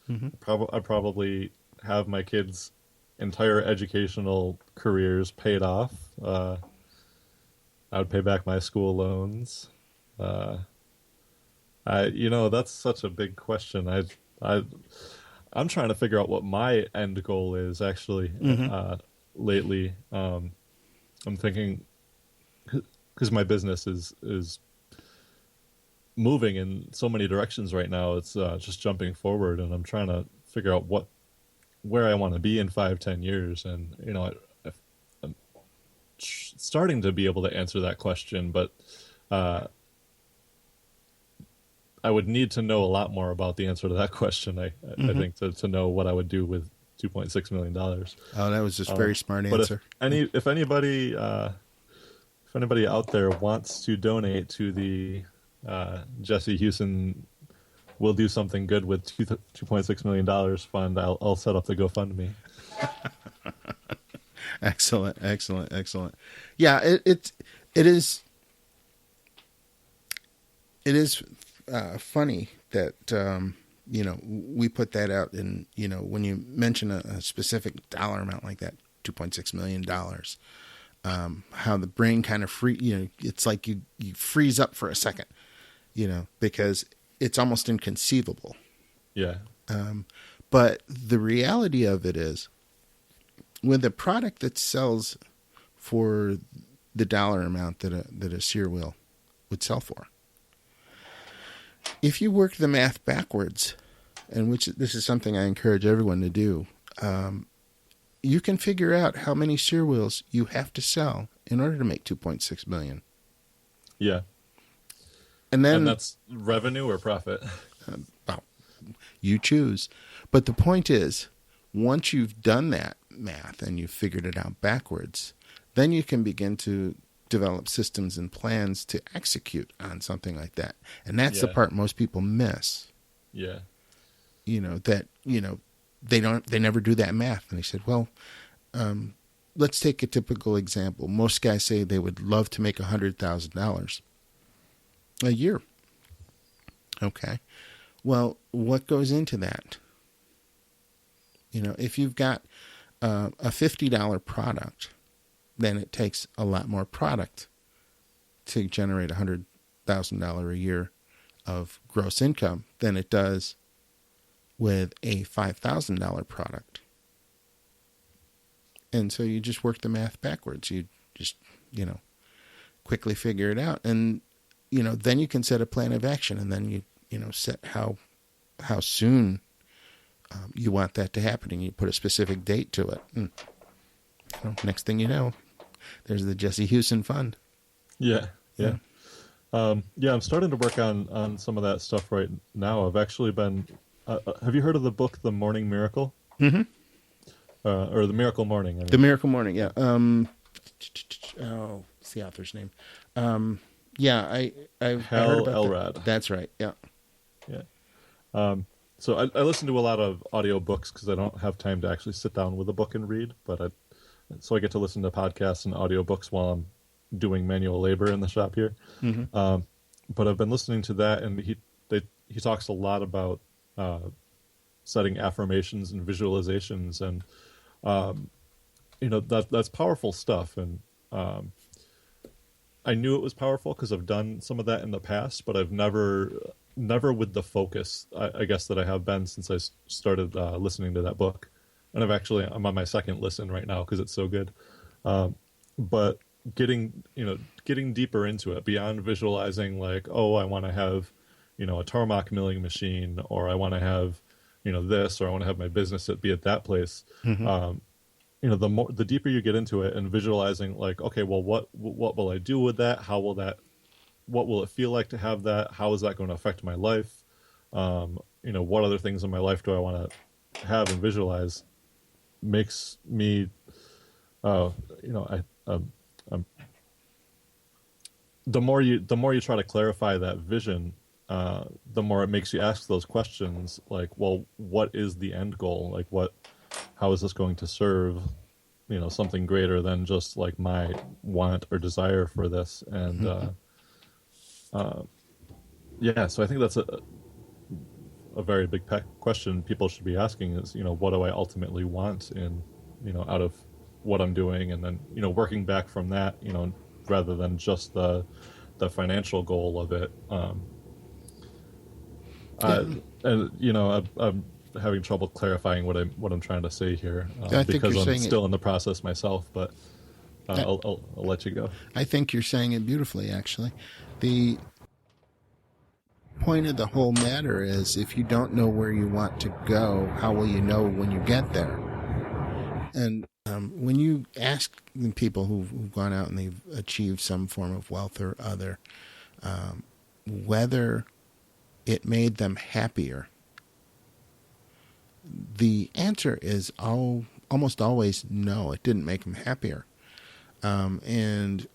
Mm-hmm. I'd probably have my kids' entire educational careers paid off. I would pay back my school loans. That's such a big question. I'm trying to figure out what my end goal is actually. Lately. I'm thinking, because my business is moving in so many directions right now. It's just jumping forward, and I'm trying to figure out where I want to be in 5-10 years. And I'm starting to be able to answer that question, but I would need to know a lot more about the answer to that question. I think to know what I would do with $2.6 million. Oh, that was just a very smart answer. But if anybody out there wants to donate to the Jesse Hughson will do something good with $2.6 million fund, I'll set up the GoFundMe. Excellent. Yeah, it is funny that we put that out, and when you mention a specific dollar amount like that, $2.6 million, how the brain kind of it's like you freeze up for a second, because it's almost inconceivable. Yeah. But the reality of it is, with a product that sells for the dollar amount that a sear wheel would sell for, if you work the math backwards, and which this is something I encourage everyone to do, you can figure out how many steer wheels you have to sell in order to make $2.6 million. Yeah. And then And that's revenue or profit? Well, you choose. But the point is, once you've done that math and you've figured it out backwards, then you can begin to develop systems and plans to execute on something like that. And that's the part most people miss. Yeah. They never do that math. And they said, well, let's take a typical example. Most guys say they would love to make $100,000 a year. Okay. Well, what goes into that? If you've got a $50 product, then it takes a lot more product to generate $100,000 a year of gross income than it does with a $5,000 product. And so you just work the math backwards. You just, quickly figure it out. And, then you can set a plan of action, and then you set how soon you want that to happen, and you put a specific date to it. And, next thing you know, there's the Jesse Hughson Fund. Yeah. I'm starting to work on some of that stuff right now. I've actually been. Have you heard of the book The Morning Miracle? Mm-hmm. Or The Miracle Morning? The Miracle Morning. Yeah. What's the author's name? I've heard about Elrod. That's right. Yeah. Yeah. So I listen to a lot of audiobooks because I don't have time to actually sit down with a book and read, so I get to listen to podcasts and audiobooks while I'm doing manual labor in the shop here. Mm-hmm. But I've been listening to that, and he talks a lot about setting affirmations and visualizations, and that's powerful stuff. And I knew it was powerful because I've done some of that in the past, but I've never with the focus, I guess, that I have been since I started listening to that book. And I'm on my second listen right now because it's so good. But getting deeper into it, beyond visualizing like, oh, I want to have, a Tarmac milling machine, or I want to have, this, or I want to have my business be at that place. Mm-hmm. The deeper you get into it and visualizing like, okay, well, what will I do with that? What will it feel like to have that? How is that going to affect my life? What other things in my life do I want to have and visualize? Makes me, the more you try to clarify that vision, the more it makes you ask those questions. Like, well, what is the end goal? Like, how is this going to serve, something greater than just like my want or desire for this? And, so I think that's a very big question people should be asking is, what do I ultimately want out of what I'm doing? And then, working back from that, rather than just the financial goal of it. I'm having trouble clarifying what I'm trying to say here because I'm still in the process myself, but I'll let you go. I think you're saying it beautifully, actually. The point of the whole matter is, if you don't know where you want to go, how will you know when you get there? And when you ask people who've gone out and they've achieved some form of wealth or other, whether it made them happier, the answer is almost always no, it didn't make them happier. And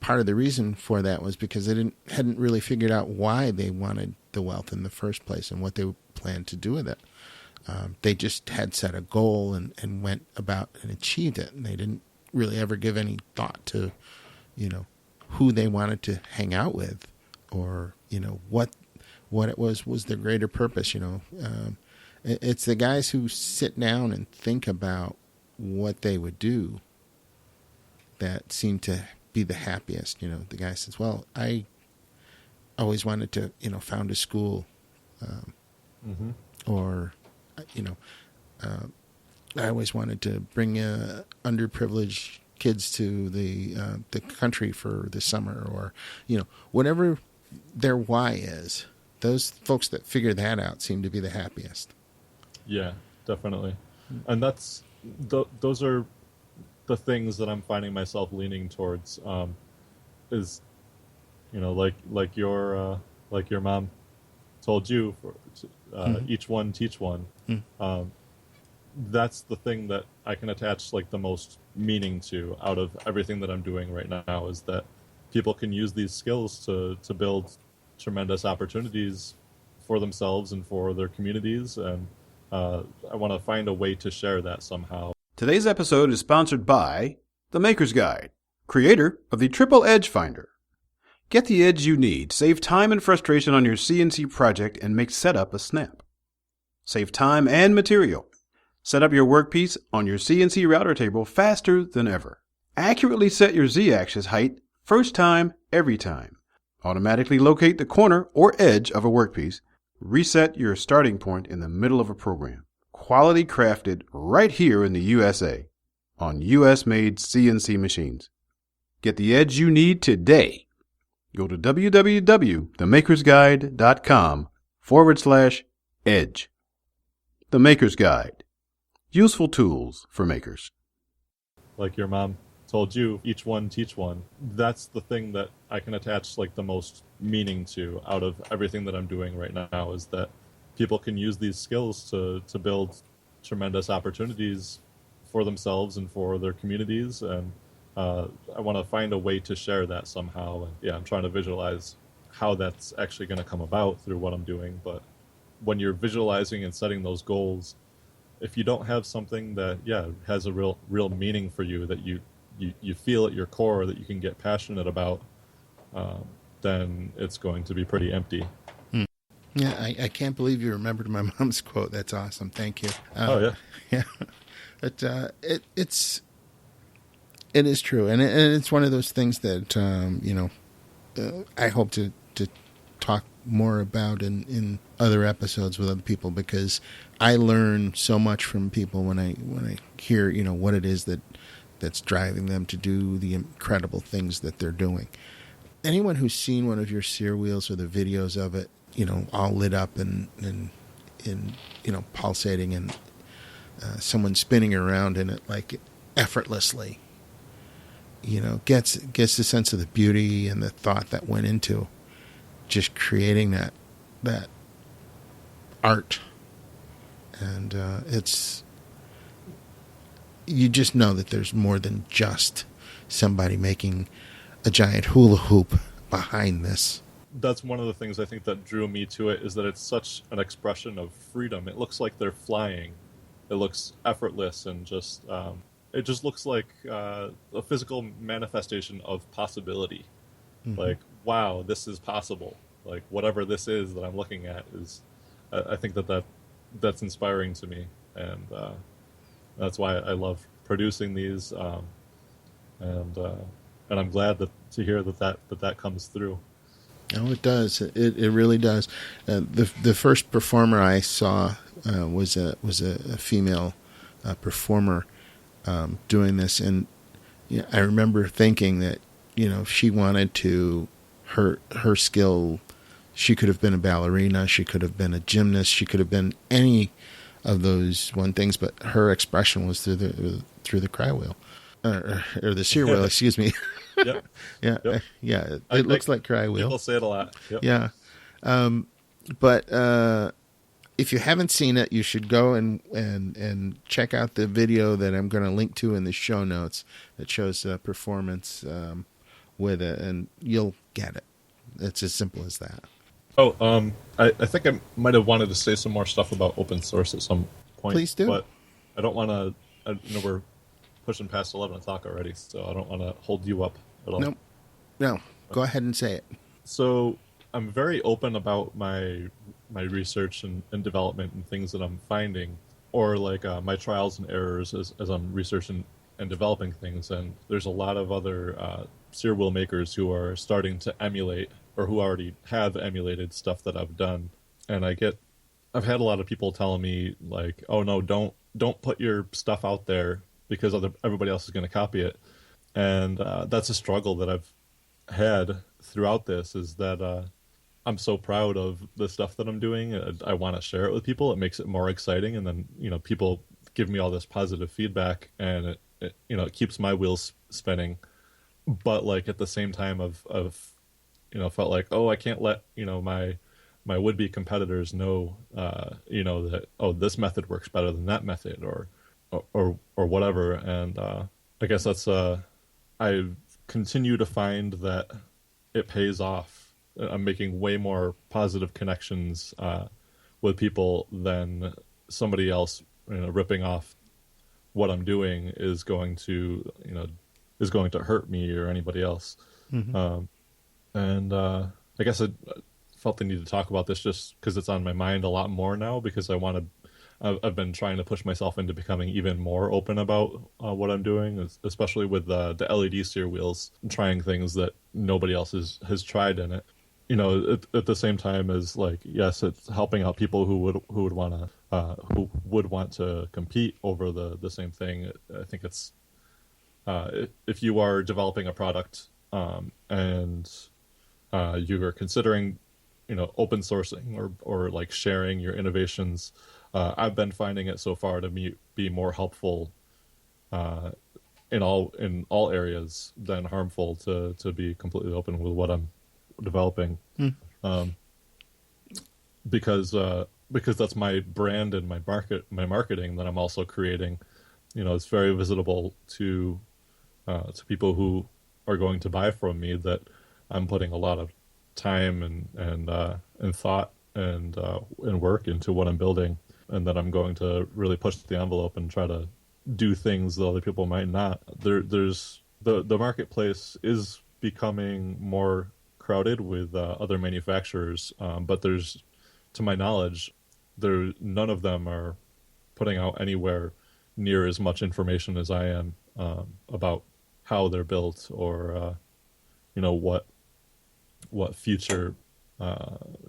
part of the reason for that was because they hadn't really figured out why they wanted the wealth in the first place and what they planned to do with it. They just had set a goal and went about and achieved it, and they didn't really ever give any thought to, who they wanted to hang out with, or what it was their greater purpose. It's the guys who sit down and think about what they would do that seem to be the happiest. The guy says, well, I always wanted to, found a school, or, I always wanted to bring underprivileged kids to the country for the summer, or, whatever their why is, those folks that figure that out seem to be the happiest. Yeah, definitely. And those are the things that I'm finding myself leaning towards. Is like your mom told you, each one teach one. That's the thing that I can attach like the most meaning to out of everything that I'm doing right now, is that people can use these skills to build tremendous opportunities for themselves and for their communities, and I want to find a way to share that somehow. Today's episode is sponsored by The Maker's Guide, creator of the Triple Edge Finder. Get the edge you need, save time and frustration on your CNC project, and make setup a snap. Save time and material. Set up your workpiece on your CNC router table faster than ever. Accurately set your Z-axis height first time, every time. Automatically locate the corner or edge of a workpiece. Reset your starting point in the middle of a program. Quality crafted right here in the USA on US-made CNC machines. Get the edge you need today. Go to www.themakersguide.com/edge. The Maker's Guide. Useful tools for makers. Like your mom told you, each one teach one. That's the thing that I can attach like the most meaning to out of everything that I'm doing right now, is that people can use these skills to build tremendous opportunities for themselves and for their communities, and I want to find a way to share that somehow. And yeah, I'm trying to visualize how that's actually going to come about through what I'm doing. But when you're visualizing and setting those goals, if you don't have something that has a real meaning for you, that you feel at your core, that you can get passionate about, then it's going to be pretty empty. Yeah, I can't believe you remembered my mom's quote. That's awesome. Thank you. Oh yeah, yeah. But it is true, and it's one of those things that I hope to talk more about in other episodes with other people, because I learn so much from people when I hear what it is that's driving them to do the incredible things that they're doing. Anyone who's seen one of your sear wheels or the videos of it, all lit up and pulsating, and someone spinning around in it like effortlessly, gets the sense of the beauty and the thought that went into just creating that art. And you just know that there's more than just somebody making a giant hula hoop behind this. That's one of the things I think that drew me to it, is that it's such an expression of freedom. It looks like they're flying. It looks effortless, and just it just looks like a physical manifestation of possibility. Mm-hmm. Like, wow, this is possible. Like, whatever this is that I'm looking at is, I think that's inspiring to me, and that's why I love producing these, and I'm glad to hear that comes through. Oh, it does. It really does. The first performer I saw was a female performer doing this, and I remember thinking that if she wanted to, her skill, she could have been a ballerina, she could have been a gymnast, she could have been any of those one things, but her expression was through the cry wheel, or the sear wheel. Excuse me. Yep. Yeah. Yep. Yeah. It looks like cry wheel. People say it a lot. Yep. Yeah. But if you haven't seen it, you should go and check out the video that I'm going to link to in the show notes that shows performance with it, and you'll get it. It's as simple as that. Oh, I think I might have wanted to say some more stuff about open source at some point. Please do. But I don't want to. We're pushing past 11 o'clock already, so I don't want to hold you up at all. Nope. No. Go ahead and say it. So I'm very open about my research and development and things that I'm finding, or like my trials and errors as I'm researching and developing things. And there's a lot of other sear wheel makers who are starting to emulate, or who already have emulated stuff that I've done. And I've had a lot of people telling me like, oh no, don't put your stuff out there because everybody else is going to copy it. And that's a struggle that I've had throughout this, is that I'm so proud of the stuff that I'm doing. I want to share it with people. It makes it more exciting. And then, people give me all this positive feedback, and it keeps my wheels spinning. But like at the same time of felt like, oh, I can't let, my would-be competitors know, that, oh, this method works better than that method or whatever. And I guess that's, I continue to find that it pays off. I'm making way more positive connections with people than somebody else, ripping off what I'm doing is going to hurt me or anybody else. Mm-hmm. And I guess I felt the need to talk about this just because it's on my mind a lot more now, because I've been trying to push myself into becoming even more open about what I'm doing, especially with the LED steer wheels, trying things that nobody else has tried in it. At the same time as, like, yes, it's helping out people who would want to compete over the same thing. I think it's if you are developing a product and you are considering open sourcing or like sharing your innovations, I've been finding it so far to be more helpful in all areas than harmful to be completely open with what I'm developing. Because that's my brand and my marketing that I'm also creating. It's very visible to people who are going to buy from me that I'm putting a lot of time and thought and work into what I'm building, and that I'm going to really push the envelope and try to do things that other people might not. There's the marketplace is becoming more crowded with other manufacturers, but there's, to my knowledge, none of them are putting out anywhere near as much information as I am about how they're built, or what future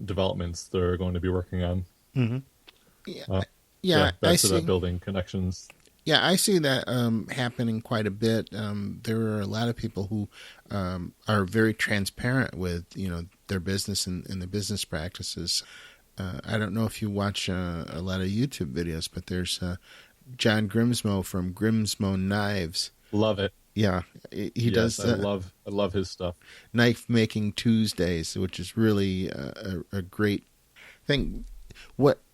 developments they're going to be working on. Mm-hmm. I see that, building connections. Yeah, I see that happening quite a bit. There are a lot of people who are very transparent with their business and their business practices. I don't know if you watch a lot of YouTube videos, but there's John Grimsmo from Grimsmo Knives. Love it. Yeah, he does. I love his stuff. Knife Making Tuesdays, which is really a great thing.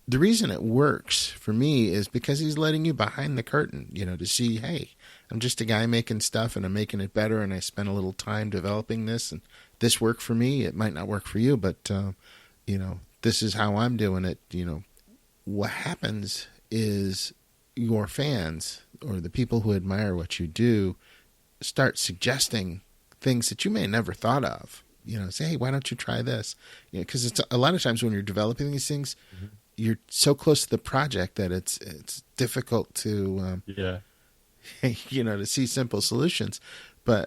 The reason it works for me is because he's letting you behind the curtain, to see, hey, I'm just a guy making stuff and I'm making it better, and I spent a little time developing this, and this worked for me. It might not work for you, but this is how I'm doing it. What happens is your fans or the people who admire what you do start suggesting things that you may have never thought of. Say, hey, why don't you try this? Because it's a lot of times when you're developing these things, mm-hmm. you're so close to the project that it's difficult to to see simple solutions. But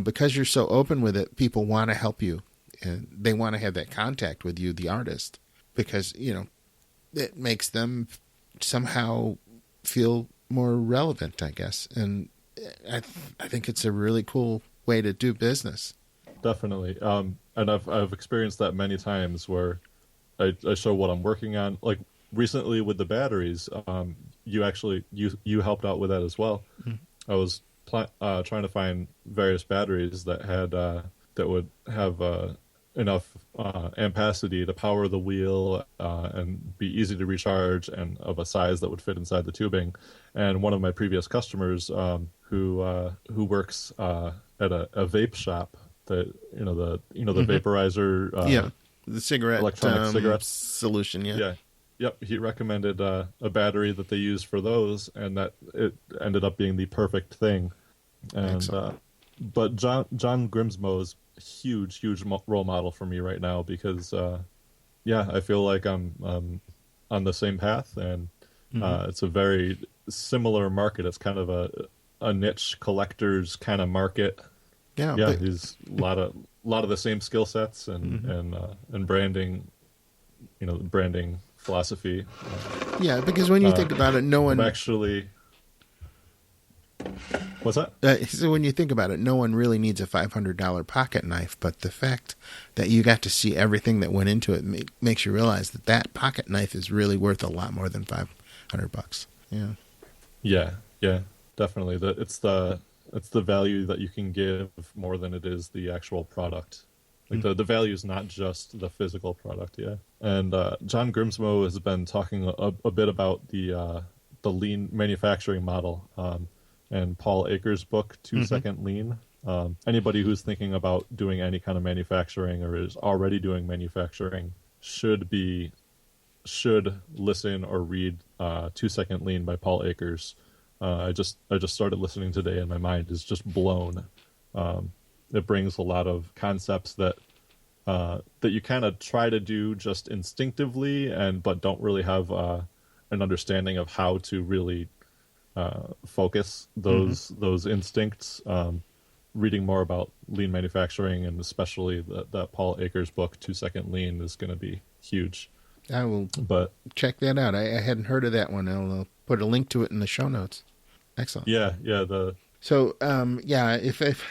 because you're so open with it, people want to help you, and they want to have that contact with you, the artist, because it makes them somehow feel more relevant, I guess. And I think it's a really cool way to do business. Definitely. And I've experienced that many times where I show what I'm working on. Like recently with the batteries, you helped out with that as well. Mm-hmm. I was trying to find various batteries that had that would have enough ampacity to power the wheel and be easy to recharge, and of a size that would fit inside the tubing. And one of my previous customers who works at a vape shop, the mm-hmm. vaporizer, the cigarette electronic cigarette solution, Yep, he recommended a battery that they use for those, and that it ended up being the perfect thing. And but John Grimsmo is a huge role model for me right now, because I feel like I'm on the same path, and mm-hmm. It's a very similar market. It's kind of a niche collector's kind of market. Yeah, he's a lot of the same skill sets and mm-hmm. and branding, branding philosophy. Because when you think about it, no one actually. What's that? So when you think about it, no one really needs a $500 pocket knife, but the fact that you got to see everything that went into it makes you realize that that pocket knife is really worth a lot more than $500. Yeah. Yeah, definitely. It's the value that you can give more than it is the actual product. Like the value is not just the physical product. Yeah. And John Grimsmo has been talking a bit about the lean manufacturing model. And Paul Akers' book, 2 Second Lean. Anybody who's thinking about doing any kind of manufacturing or is already doing manufacturing should listen or read 2 Second Lean by Paul Akers. I just started listening today, and my mind is just blown. It brings a lot of concepts that you kind of try to do just instinctively, but don't really have an understanding of how to really focus those instincts. Reading more about lean manufacturing, and especially that Paul Akers book, 2 Second Lean, is going to be huge. I will check that out. I hadn't heard of that one. I'll put a link to it in the show notes. Excellent. Yeah. So, if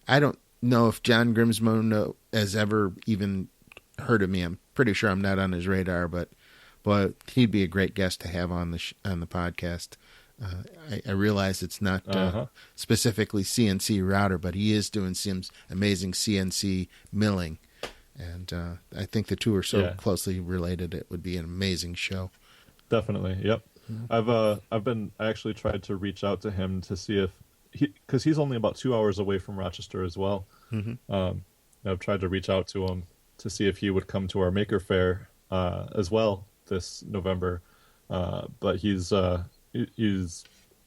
I don't know if John Grimsmo has ever even heard of me. I'm pretty sure I'm not on his radar, but he'd be a great guest to have on the podcast. I realize it's not specifically CNC router, but he is doing some amazing CNC milling, and I think the two are so closely related. It would be an amazing show. Definitely, yep. I actually tried to reach out to him to see if because he's only about 2 hours away from Rochester as well. I've tried to reach out to him to see if he would come to our Maker Faire as well this November, but he's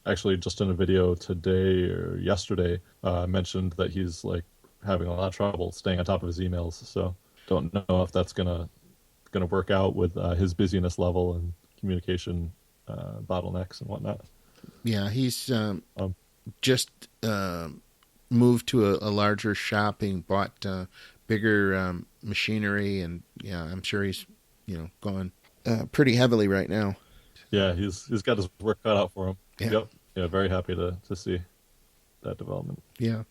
actually just in a video today or yesterday mentioned that he's like having a lot of trouble staying on top of his emails. So don't know if that's gonna work out with his busyness level and communication bottlenecks and whatnot. Yeah, he's just moved to a larger shop and bought bigger machinery, and I'm sure he's going pretty heavily right now. Yeah, he's got his work cut out for him. Yeah. Yep. Yeah, very happy to see that development. Yeah.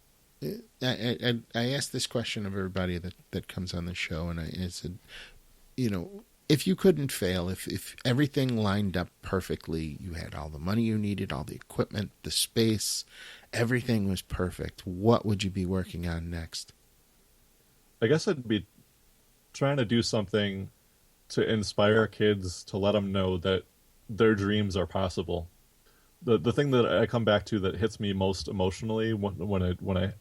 I asked this question of everybody that comes on the show, and I said, if you couldn't fail, if everything lined up perfectly, you had all the money you needed, all the equipment, the space, everything was perfect, what would you be working on next? I guess I'd be trying to do something to inspire kids, to let them know that their dreams are possible. The thing that I come back to that hits me most emotionally when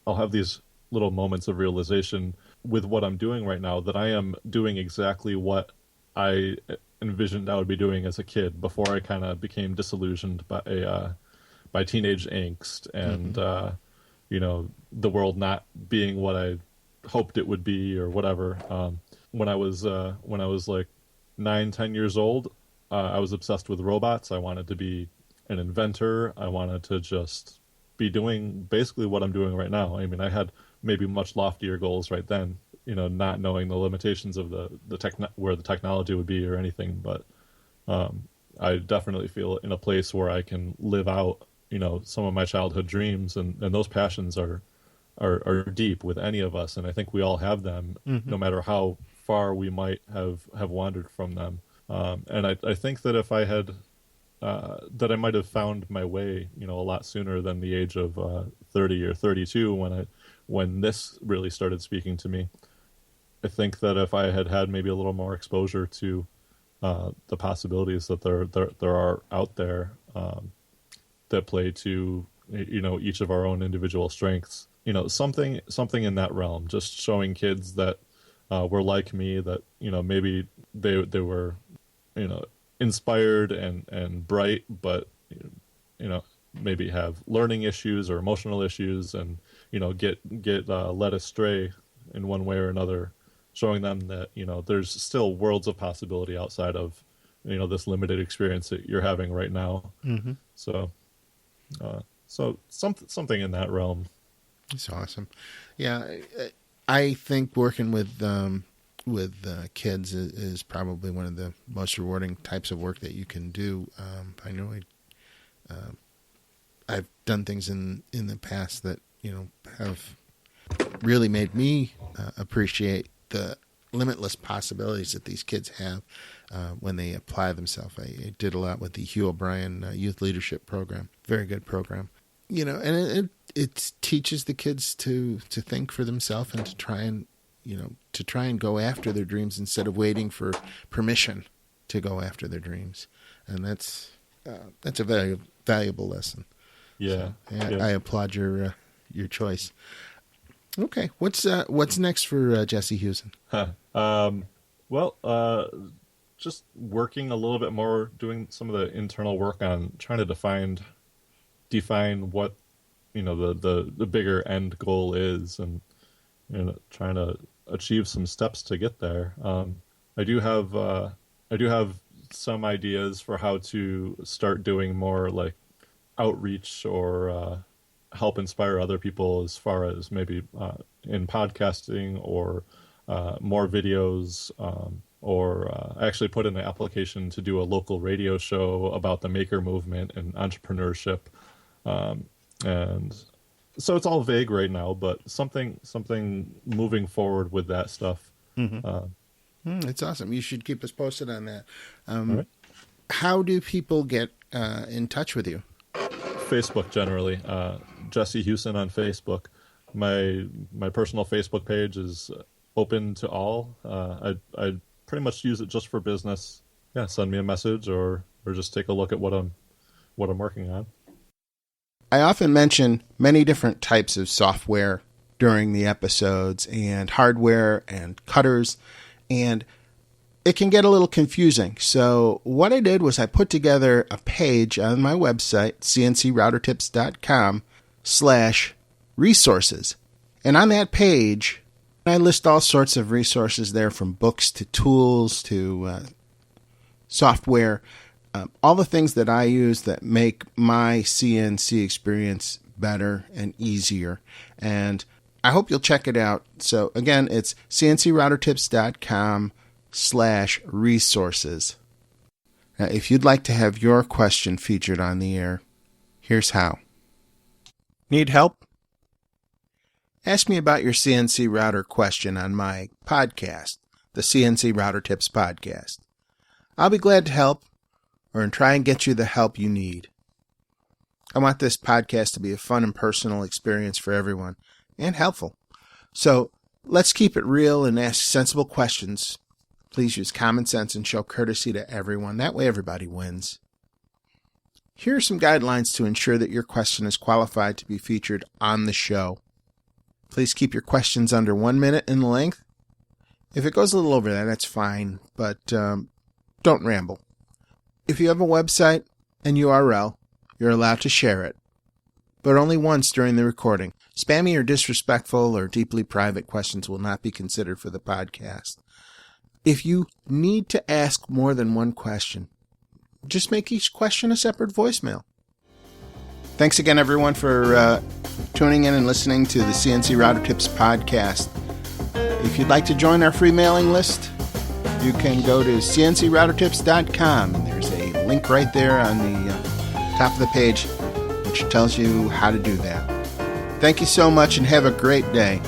I'll have these little moments of realization with what I'm doing right now, that I am doing exactly what I envisioned I would be doing as a kid before I kind of became disillusioned by teenage angst and the world not being what I hoped it would be or whatever. When I was like 9-10 years old, I was obsessed with robots. I wanted to be an inventor. I wanted to just be doing basically what I'm doing right now. I mean, I had maybe much loftier goals right then, not knowing the limitations of where the technology would be or anything. But I definitely feel in a place where I can live out, some of my childhood dreams, and those passions are deep with any of us, and I think we all have them, no matter how far we might have wandered from them. And I think that if I had, that I might have found my way, a lot sooner than the age of 30 or 32 when this really started speaking to me. I think that if I had maybe a little more exposure to the possibilities that there are out there that play to each of our own individual strengths, something in that realm, just showing kids that were like me, that maybe they were inspired and bright, but maybe have learning issues or emotional issues, and get led astray in one way or another, showing them that there's still worlds of possibility outside of this limited experience that you're having right now. So something in that realm. That's awesome. Yeah, I think working with kids is probably one of the most rewarding types of work that you can do. I know I've done things in the past that, have really made me appreciate the limitless possibilities that these kids have when they apply themselves. I did a lot with the Hugh O'Brien Youth Leadership Program. Very good program. And it teaches the kids to think for themselves and to try and go after their dreams instead of waiting for permission to go after their dreams. And that's a very valuable lesson. Yeah. So, I applaud your choice. Okay, what's next for Jesse Hughson? Just working a little bit more, doing some of the internal work on trying to define what the bigger end goal is, and trying to achieve some steps to get there. I do have some ideas for how to start doing more like outreach or help inspire other people, as far as maybe in podcasting or more videos, or I actually put in an application to do a local radio show about the maker movement and entrepreneurship. And so it's all vague right now, but something moving forward with that stuff. Mm-hmm. It's awesome. You should keep us posted on that. All right. How do people get in touch with you? Facebook generally. Jesse Hughson on Facebook. My personal Facebook page is open to all. I pretty much use it just for business. Yeah, send me a message or just take a look at what I'm working on. I often mention many different types of software during the episodes, and hardware and cutters, and it can get a little confusing. So what I did was I put together a page on my website, cncroutertips.com/resources. And on that page, I list all sorts of resources there, from books to tools to software, all the things that I use that make my CNC experience better and easier. And I hope you'll check it out. So again, it's cncroutertips.com/resources. Now, if you'd like to have your question featured on the air, here's how. Need help? Ask me about your CNC router question on my podcast, the CNC Router Tips Podcast. I'll be glad to help, or try and get you the help you need. I want this podcast to be a fun and personal experience for everyone, and helpful. So let's keep it real and ask sensible questions. Please use common sense and show courtesy to everyone. That way everybody wins. Here are some guidelines to ensure that your question is qualified to be featured on the show. Please keep your questions under 1 minute in length. If it goes a little over that, that's fine, but don't ramble. If you have a website and URL, you're allowed to share it, but only once during the recording. Spammy or disrespectful or deeply private questions will not be considered for the podcast. If you need to ask more than one question, just make each question a separate voicemail. Thanks again, everyone, for tuning in and listening to the CNC Router Tips podcast. If you'd like to join our free mailing list, you can go to cncroutertips.com, and there's a link right there on the top of the page which tells you how to do that. Thank you so much, and have a great day.